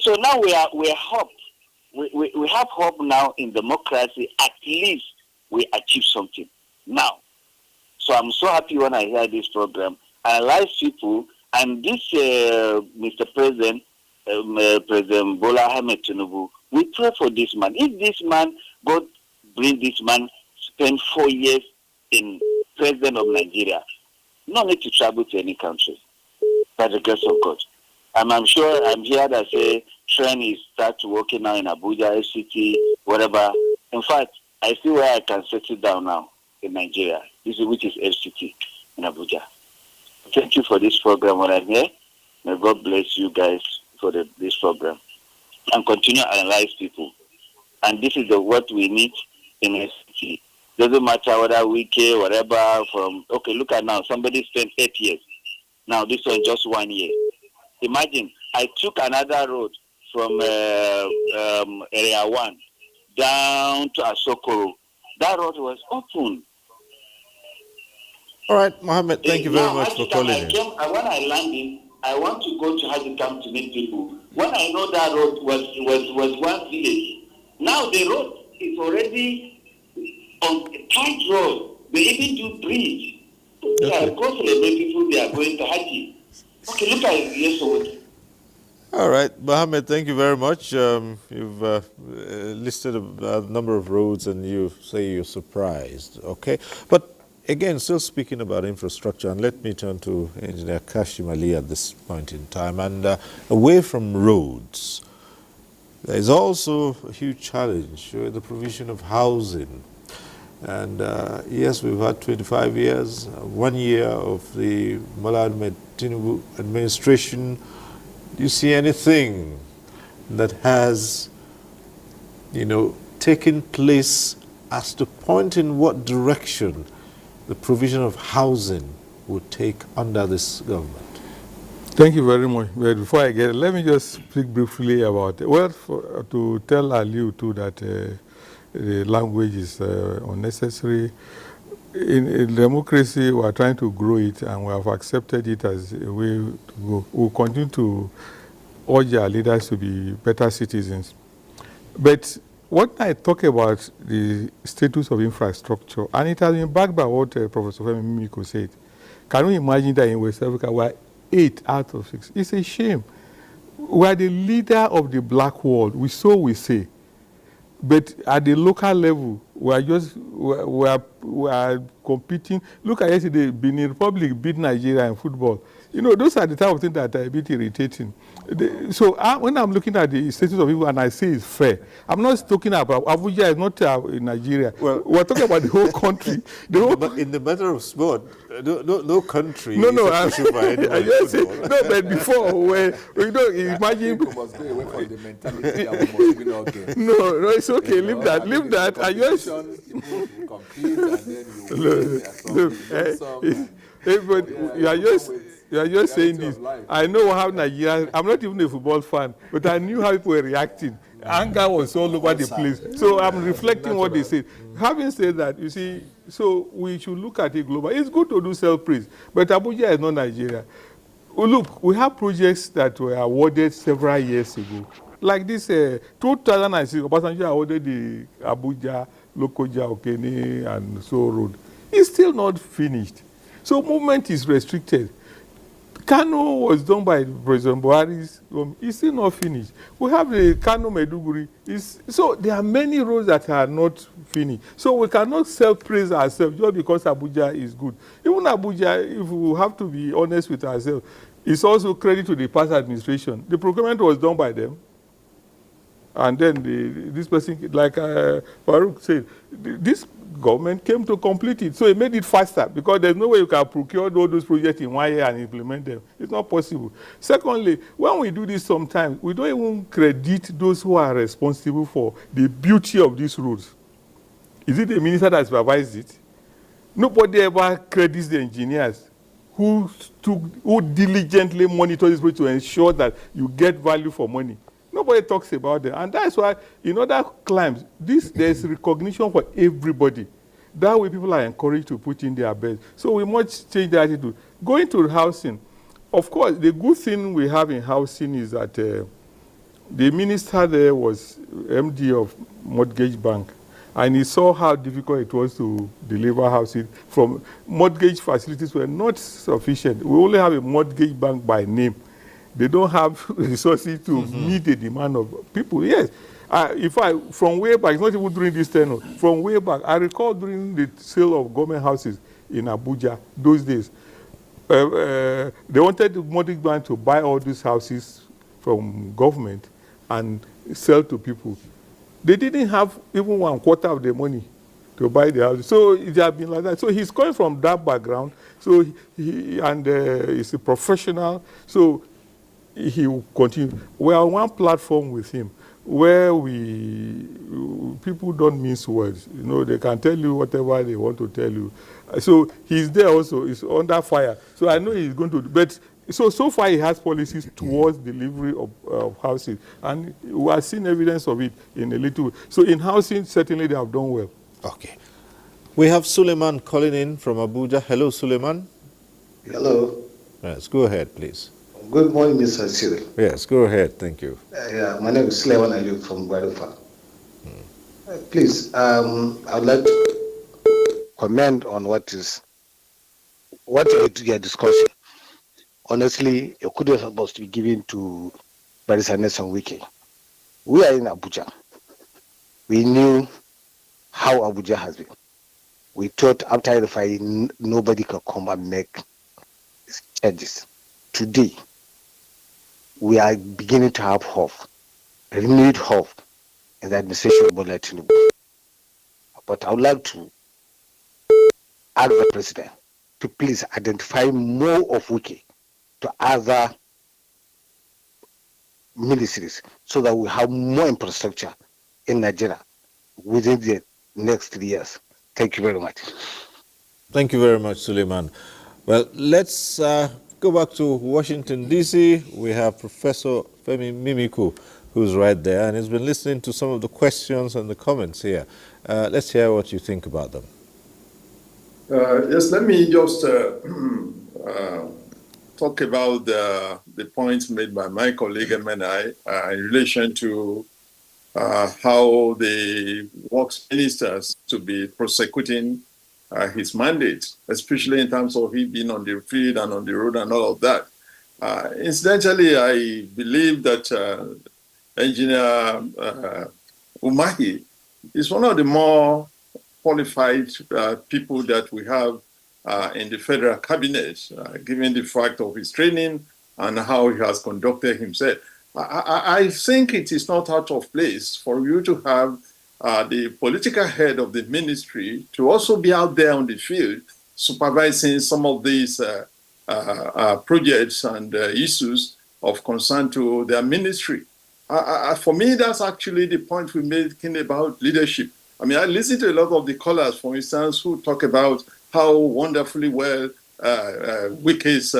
So now we hope. We have hope now in democracy. At least we achieve something now. So I'm so happy when I hear this program. I like people, and this Mr. President, President Bola Ahmed Tinubu, we pray for this man. If this man, God bring this man, spend 4 years in president of Nigeria, no need to travel to any country. By the grace of God. And I'm sure I'm here that say train is start working now in Abuja, FCT, whatever. In fact, I see where I can settle down now in Nigeria, which is FCT in Abuja. Thank you for this program when I'm here. May God bless you guys for this program. And continue to analyze people. And this is what we need in FCT. Doesn't matter whether we care, whatever, okay, look at now, somebody spent 8 years. Now this one just 1 year. Imagine, I took another road from Area 1 down to Asokoro. That road was open. All right, Mohammed, thank you very much for calling in. When I landed, I want to go to Haji Camp to meet people. When I know that road was one village, now the road is already on a tight road. They even do bridge. Okay. Go celebrate people, they are going to Haji. Okay, look at it. Yes, all right, Mohammed, thank you very much. You've listed a number of roads and you say you're surprised, okay? But again, still speaking about infrastructure, and let me turn to Engineer Kashim Ali at this point in time. And away from roads, there is also a huge challenge with the provision of housing. And yes, we've had 25 years, 1 year of the Bola Ahmed Tinubu administration. Do you see anything that has, taken place as to point in what direction the provision of housing would take under this government? Thank you very much. But before I get it, let me just speak briefly about it. Well, to tell Aliu too that the language is unnecessary. In democracy, we are trying to grow it, and we have accepted it as a way to go. We'll continue to urge our leaders to be better citizens. But when I talk about the status of infrastructure, and it has been backed by what Professor Femi Mimiko said, can we imagine that in West Africa we are 8 out of 6? It's a shame. We are the leader of the black world, we say. But at the local level, we are competing. Look at yesterday, Benin Republic beat Nigeria in football. Those are the type of things that are a bit irritating. So when I'm looking at the status of people and I say it's fair, I'm not talking about Abuja is not in Nigeria. Well, we're talking about the whole country. But in the matter of sport, no country. No, but before, imagine. People must go away from the mentality that we must win all games. No, it's okay. Leave that. I just compete and then but you are just saying this. I know how Nigeria. I'm not even a football fan, but I knew how people were reacting. Anger was all over the place. So I'm reflecting what they said. Having said that, you see, so we should look at it global. It's good to do self-praise, but Abuja is not Nigeria. Look, we have projects that were awarded several years ago. Like this 2006, Obasanjo awarded the Abuja, Lokoja, Okene, and so road. It's still not finished. So movement is restricted. Kano was done by President Buhari's. It's still not finished. We have the Kano Meduguri. So there are many roads that are not finished. So we cannot self-praise ourselves just because Abuja is good. Even Abuja, if we have to be honest with ourselves, it's also credit to the past administration. The procurement was done by them. And then this person, like Farouk said, this government came to complete it. So it made it faster because there's no way you can procure all those projects in 1 year and implement them. It's not possible. Secondly, when we do this sometimes, we don't even credit those who are responsible for the beauty of these roads. Is it the minister that supervised it? Nobody ever credits the engineers who diligently monitor this project to ensure that you get value for money. Nobody talks about them. And that's why in other climes, there's recognition for everybody. That way people are encouraged to put in their best. So we must change the attitude. Going to housing, of course, the good thing we have in housing is that the minister there was MD of Mortgage Bank, and he saw how difficult it was to deliver housing. From mortgage facilities were not sufficient. We only have a mortgage bank by name. They don't have resources to meet the demand of people. Yes. From way back, it's not even during this tenure, from way back, I recall during the sale of government houses in Abuja, those days, they wanted the mortgage bank to buy all these houses from government and sell to people. They didn't have even 1/4 of the money to buy the houses. So it has been like that. So he's coming from that background. So he's a professional. So he will continue. We are on one platform with him where people don't mince words. You know, they can tell you whatever they want to tell you. So he's there also. He's under fire. So I know he's going to. But so far he has policies towards delivery of housing, and we have seen evidence of it in a little. So in housing, certainly they have done well. Okay. We have Suleiman calling in from Abuja. Hello, Suleiman. Hello. Yes, go ahead, please. Good morning, Mr. Cyril. Yes, go ahead. Thank you. My name is Suleiman Ayub from Guadeloupe. Please, I would like to comment on what you're discussing. Honestly, your kudos are supposed to be given to Barrister Nelson Wike. We are in Abuja. We knew how Abuja has been. We thought after the fight, nobody could come and make changes. Today, we are beginning to have hope, renewed hope in the administration of Bola Tinubu. But I would like to ask the president to please identify more of Wike to other ministries so that we have more infrastructure in Nigeria within the next 3 years. Thank you very much. Thank you very much, Suleiman. Well, let's go back to Washington, D.C. We have Professor Femi Mimiku, who's right there, and he's been listening to some of the questions and the comments here. Let's hear what you think about them. Yes, let me just talk about the points made by my colleague MNI in relation to how the works ministers to be prosecuting his mandate, especially in terms of him being on the field and on the road and all of that. Incidentally, I believe that Engineer Umahi is one of the more qualified people that we have in the federal cabinet, given the fact of his training and how he has conducted himself. I think it is not out of place for you to have the political head of the ministry to also be out there on the field supervising some of these projects and issues of concern to their ministry. For me, that's actually the point we're making about leadership. I mean, I listen to a lot of the callers, for instance, who talk about how wonderfully well Wike's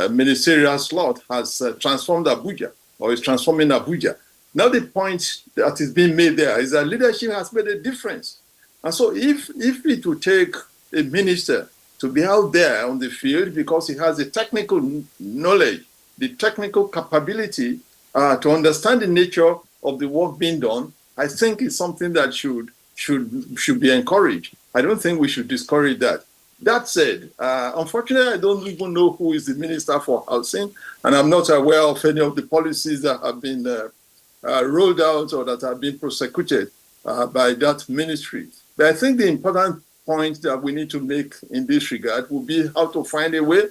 ministerial slot has transformed Abuja, or is transforming Abuja. Now the point that is being made there is that leadership has made a difference. And so if it would take a minister to be out there on the field because he has the technical knowledge, the technical capability to understand the nature of the work being done, I think it's something that should be encouraged. I don't think we should discourage that. That said, unfortunately, I don't even know who is the Minister for Housing, and I'm not aware of any of the policies that have been rolled out or that have been prosecuted by that ministry. But I think the important point that we need to make in this regard will be how to find a way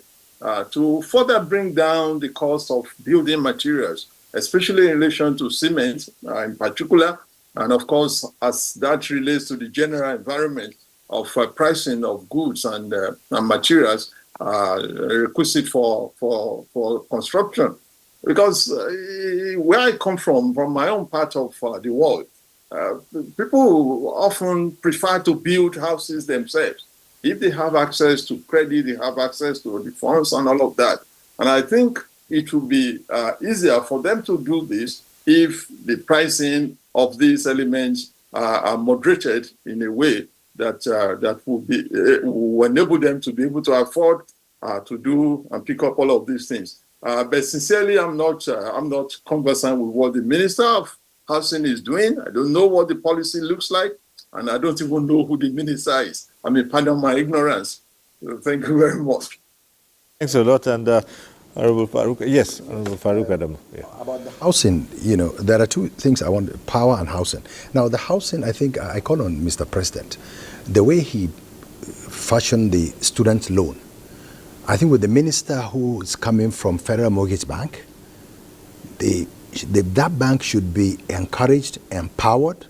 to further bring down the cost of building materials, especially in relation to cement in particular, and of course, as that relates to the general environment of pricing of goods and materials requisite for construction. Because where I come from my own part of the world, people often prefer to build houses themselves. If they have access to credit, they have access to the funds and all of that. And I think it will be easier for them to do this if the pricing of these elements are moderated in a way that will enable them to be able to afford to do and pick up all of these things. But sincerely, I'm not conversant with what the Minister of Housing is doing. I don't know what the policy looks like, and I don't even know who the minister is. I mean, pardon my ignorance. So thank you very much. Thanks a lot, and Honorable Farouk. Yes, Honorable Farouk Adam. Yeah. About the housing, there are two things I want: power and housing. Now, the housing, I think I call on Mr. President, the way he fashioned the student loan. I think with the minister who is coming from Federal Mortgage Bank, that bank should be encouraged, empowered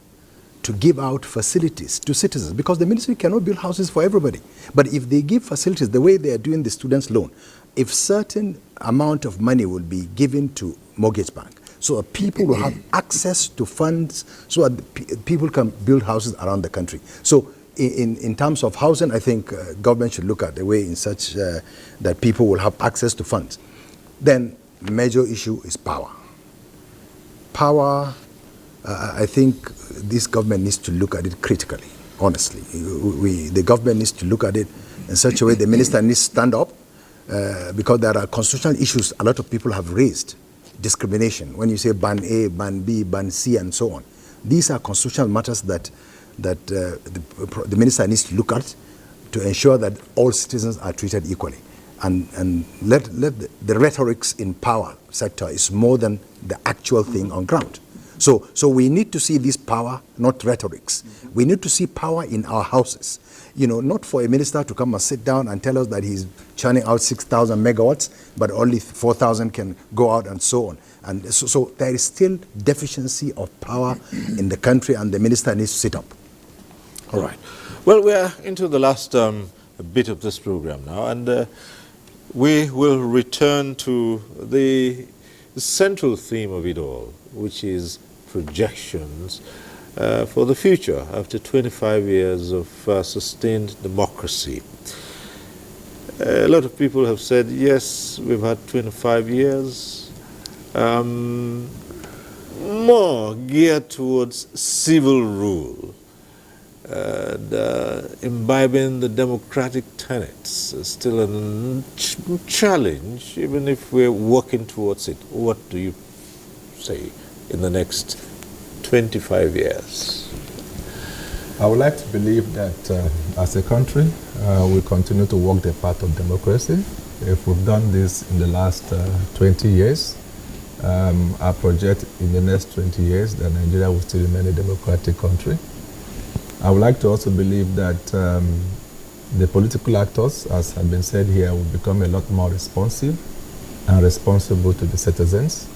to give out facilities to citizens, because the ministry cannot build houses for everybody. But if they give facilities the way they are doing the students' loan, if certain amount of money will be given to mortgage bank, so that people will have access to funds, so that people can build houses around the country. So in terms of housing, I think government should look at the way in such that people will have access to funds. Then major issue is power. Power, I think this government needs to look at it critically, honestly. The government needs to look at it in such a way the minister needs to stand up, because there are constitutional issues a lot of people have raised. Discrimination, when you say ban A, ban B, ban C, and so on. These are constitutional matters that the minister needs to look at to ensure that all citizens are treated equally. And let the rhetorics in power sector is more than the actual thing on ground. So we need to see this power, not rhetorics. We need to see power in our houses. Not for a minister to come and sit down and tell us that he's churning out 6,000 megawatts, but only 4,000 can go out and so on. And so there is still deficiency of power in the country, and the minister needs to sit up. All right. Well, we are into the last bit of this program now, and we will return to the central theme of it all, which is projections for the future after 25 years of sustained democracy. A lot of people have said, yes, we've had 25 years, more geared towards civil rule, and imbibing the democratic tenets is still a challenge, even if we're working towards it. What do you say in the next 25 years? I would like to believe that as a country, we continue to walk the path of democracy. If we've done this in the last 20 years, I project in the next 20 years that Nigeria will still remain a democratic country. I would like to also believe that the political actors, as has been said here, will become a lot more responsive and responsible to the citizens.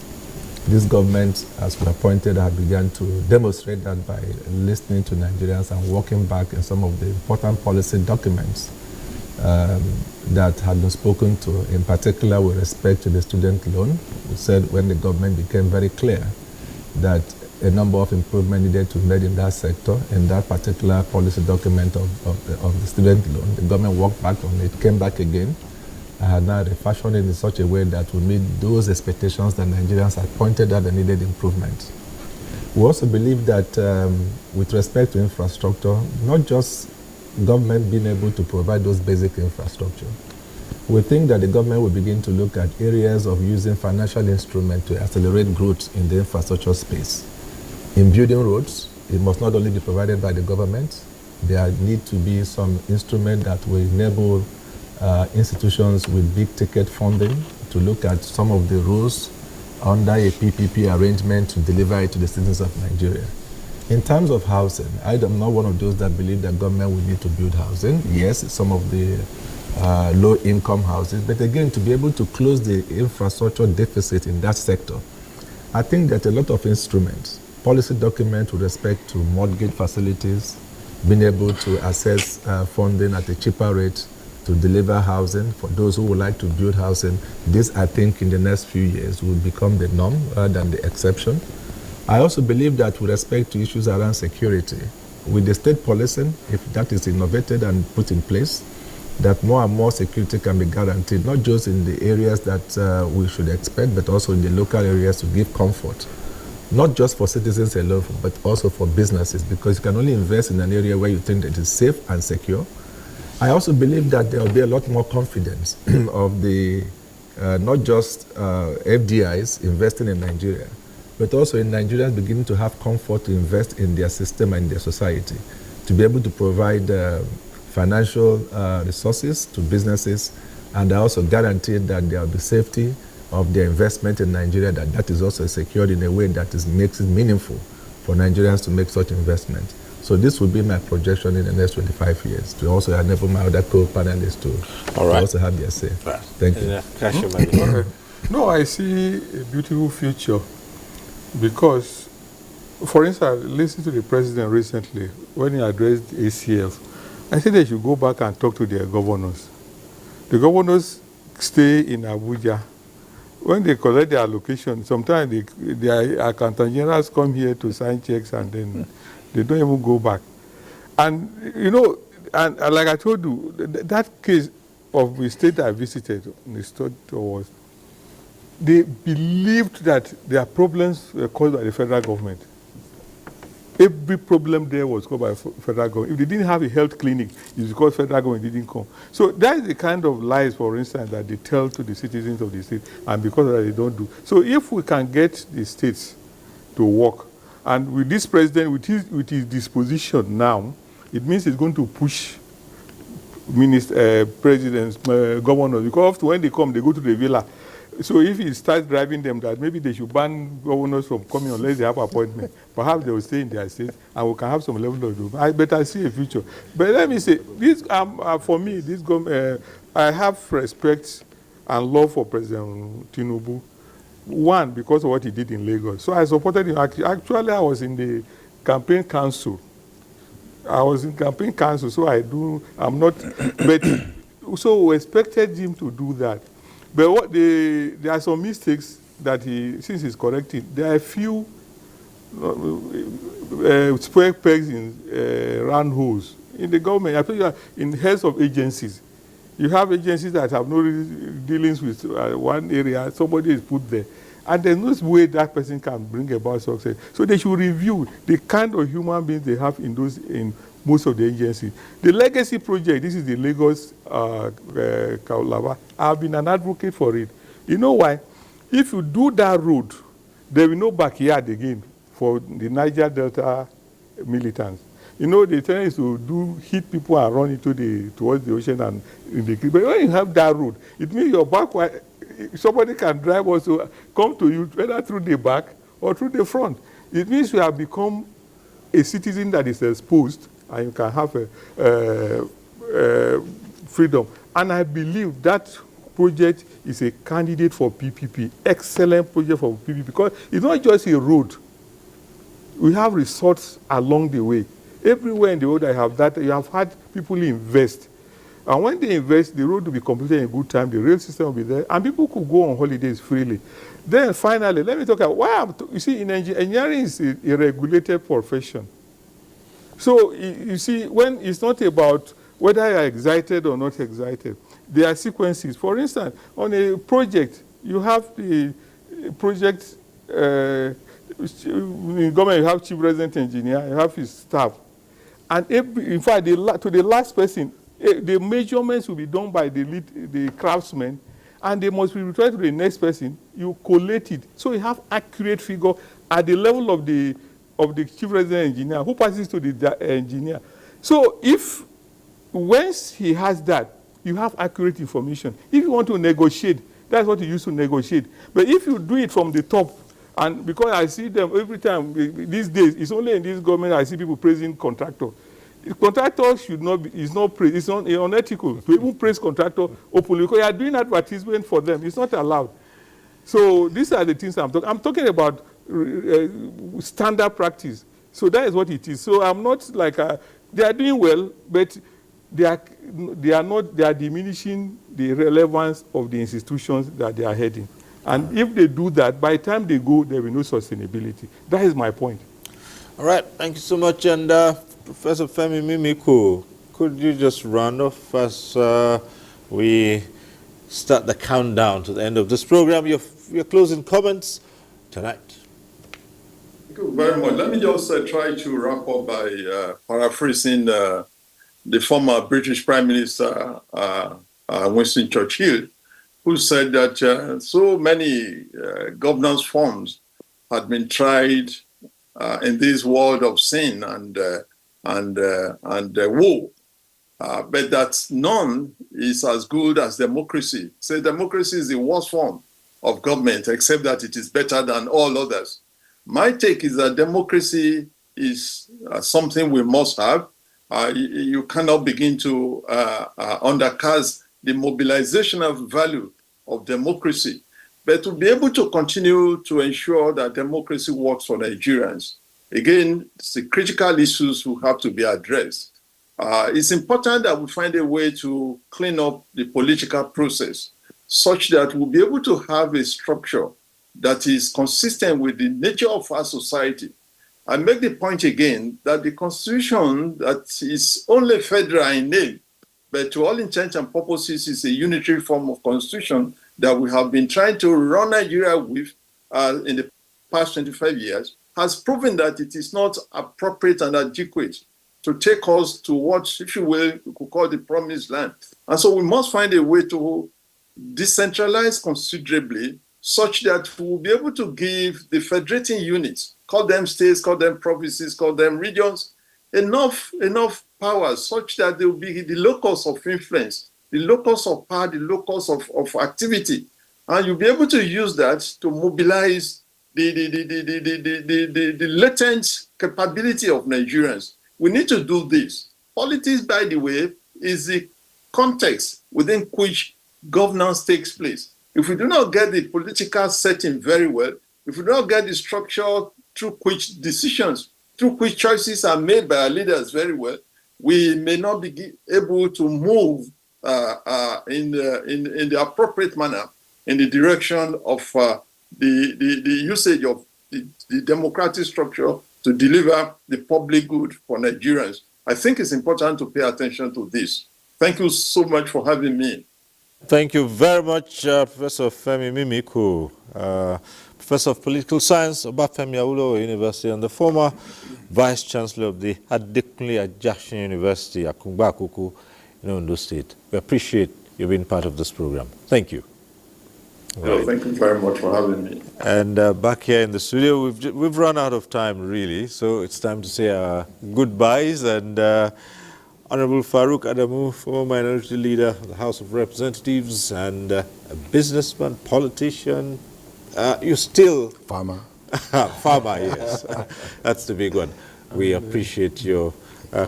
This government, as we have pointed out, began to demonstrate that by listening to Nigerians and walking back in some of the important policy documents that had been spoken to, in particular with respect to the student loan. We said when the government became very clear that a number of improvements needed to be made in that sector, in that particular policy document of the student loan. The government walked back on it, came back again, and had now refashioned it in such a way that would meet those expectations that Nigerians had pointed out that needed improvement. We also believe that with respect to infrastructure, not just government being able to provide those basic infrastructure, we think that the government will begin to look at areas of using financial instruments to accelerate growth in the infrastructure space. In building roads, it must not only be provided by the government, there need to be some instrument that will enable institutions with big ticket funding to look at some of the roads under a PPP arrangement to deliver it to the citizens of Nigeria. In terms of housing, I am not one of those that believe that government will need to build housing. Yes, some of the low-income houses, but again, to be able to close the infrastructure deficit in that sector, I think that a lot of instruments, policy documents with respect to mortgage facilities, being able to access funding at a cheaper rate to deliver housing for those who would like to build housing. This, I think, in the next few years will become the norm rather than the exception. I also believe that with respect to issues around security, with the state policing, if that is innovated and put in place, that more and more security can be guaranteed, not just in the areas that we should expect, but also in the local areas to give comfort not just for citizens alone, but also for businesses, because you can only invest in an area where you think that it is safe and secure. I also believe that there will be a lot more confidence of the not just FDIs investing in Nigeria, but also in Nigerians beginning to have comfort to invest in their system and their society, to be able to provide financial resources to businesses, and also guarantee that there will be safety of their investment in Nigeria, that is also secured in a way that makes it meaningful for Nigerians to make such investment. So this will be my projection in the next 25 years, to also enable my other co-panelists to also have their say. Right. Thank you. No, I see a beautiful future because, for instance, listen to the president recently when he addressed ACF. I said they should go back and talk to their governors. The governors stay in Abuja. When they collect their allocation, sometimes their accountant generals come here to sign checks and then they don't even go back. And, you know, and like I told you, that case of the state I visited, the state was, they believed that their problems were caused by the federal government. Every problem there was caused by federal government. If they didn't have a health clinic, it's because federal government didn't come. So that is the kind of lies, for instance, that they tell to the citizens of the state, and because of that they don't do. So if we can get the states to work, and with this president, with his disposition now, it means he's going to push presidents, governors, because often when they come, they go to the villa. So if he starts driving them that maybe they should ban governors from coming unless they have appointment, perhaps they will stay in their states and we can have some level of doom. I better see a future. But let me say, this for me, this I have respect and love for President Tinubu. One, because of what he did in Lagos. So I supported him. Actually, I was in the campaign council. So I'm not, but so we expected him to do that. But there are some mistakes that since he's correcting, there are a few square pegs in round holes in the government. I think in heads of agencies. You have agencies that have no dealings with one area, somebody is put there. And there's no way that person can bring about success. So they should review the kind of human beings they have in most of the agencies. The legacy project, this is the Lagos Kaulaba. I've been an advocate for it. You know why? If you do that road, there will be no backyard again for the Niger Delta militants. You know, the tendency is to hit people and run towards the ocean and in the creek. But when you have that road, it means your back, somebody can drive also, come to you, whether through the back or through the front. It means you have become a citizen that is exposed and you can have freedom. And I believe that project is a candidate for PPP, excellent project for PPP, because it's not just a road. We have resorts along the way. Everywhere in the world I have that, you have had people invest. And when they invest, the road will be completed in good time, the rail system will be there, and people could go on holidays freely. Then finally, let me talk about why you see, engineering is a regulated profession. So you see, when it's not about whether you are excited or not excited, there are sequences. For instance, on a project, you have the project, in government you have chief resident engineer, you have his staff. And in fact, to the last person, the measurements will be done by the craftsmen, and they must be returned to the next person. You collate it. So you have accurate figure at the level of the chief resident engineer, who passes to the engineer. So once he has that, you have accurate information. If you want to negotiate, that's what you use to negotiate. But if you do it from the top, and because I see them every time, these days, it's only in this government I see people praising contractor. Contractor should not be, it's not praised, it's not unethical to even praise contractor openly, because you are doing advertisement for them. It's not allowed. So these are the things I'm talking about, standard practice. So that is what it is. So I'm not like, they are doing well, but they are diminishing the relevance of the institutions that they are heading. And if they do that, by the time they go, there will be no sustainability. That is my point. All right, thank you so much. And Professor Femi Mimiko, could you just round off as we start the countdown to the end of this program? Your closing comments tonight. Thank you very much. Let me just try to wrap up by paraphrasing the former British Prime Minister Winston Churchill, who said that so many governance forms had been tried in this world of sin and war, but that none is as good as democracy. So democracy is the worst form of government, except that it is better than all others. My take is that democracy is something we must have. You cannot begin to undercast the mobilizational value of democracy. But to be able to continue to ensure that democracy works for Nigerians, again, it's the critical issues who have to be addressed. It's important that we find a way to clean up the political process such that we'll be able to have a structure that is consistent with the nature of our society. I make the point again that the Constitution that is only federal in name, but to all intents and purposes is a unitary form of Constitution that we have been trying to run Nigeria with in the past 25 years, has proven that it is not appropriate and adequate to take us to what, if you will, we could call the promised land. And so we must find a way to decentralize considerably such that we will be able to give the federating units, call them states, call them provinces, call them regions, enough powers such that they will be the locus of influence, the locus of power, the locus of activity. And you'll be able to use that to mobilize the latent capability of Nigerians. We need to do this. Politics, by the way, is the context within which governance takes place. If we do not get the political setting very well, if we do not get the structure through which decisions, through which choices are made by our leaders very well, we may not be able to move in the appropriate manner in the direction of the usage of the democratic structure to deliver the public good for Nigerians. I think it's important to pay attention to this. Thank you so much for having me. Thank you very much, Professor Femi Mimiku, Professor of Political Science, Obafemi Awolowo University, and the former Vice Chancellor of the Adekunle Ajasin University, Akungba Akuku, in Ondo State. We appreciate you being part of this program. Thank you. Well, thank you very much for having me. And back here in the studio, we've run out of time, really, so it's time to say our goodbyes. And Honorable Farouk Adamu, former minority leader of the House of Representatives and a businessman, politician. You're still... Farmer. Farmer, yes. That's the big one. We appreciate your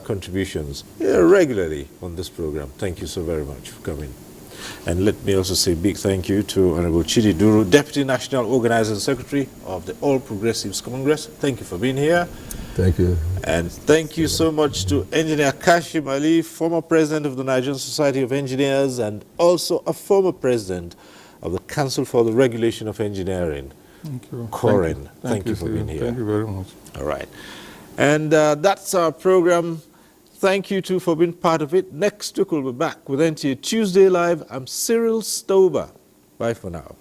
contributions regularly on this program. Thank you so very much for coming. And let me also say a big thank you to Honorable Chidi Duru, Deputy National Organizing Secretary of the All Progressives Congress. Thank you for being here. Thank you. And thank you so much to Engineer Kashim Ali, former president of the Nigerian Society of Engineers and also a former president of the Council for the Regulation of Engineering. Thank you. Corin, thank you for being here. Thank you very much. All right. And that's our program. Thank you too for being part of it. Next week we'll be back with NTA Tuesday Live. I'm Cyril Stober. Bye for now.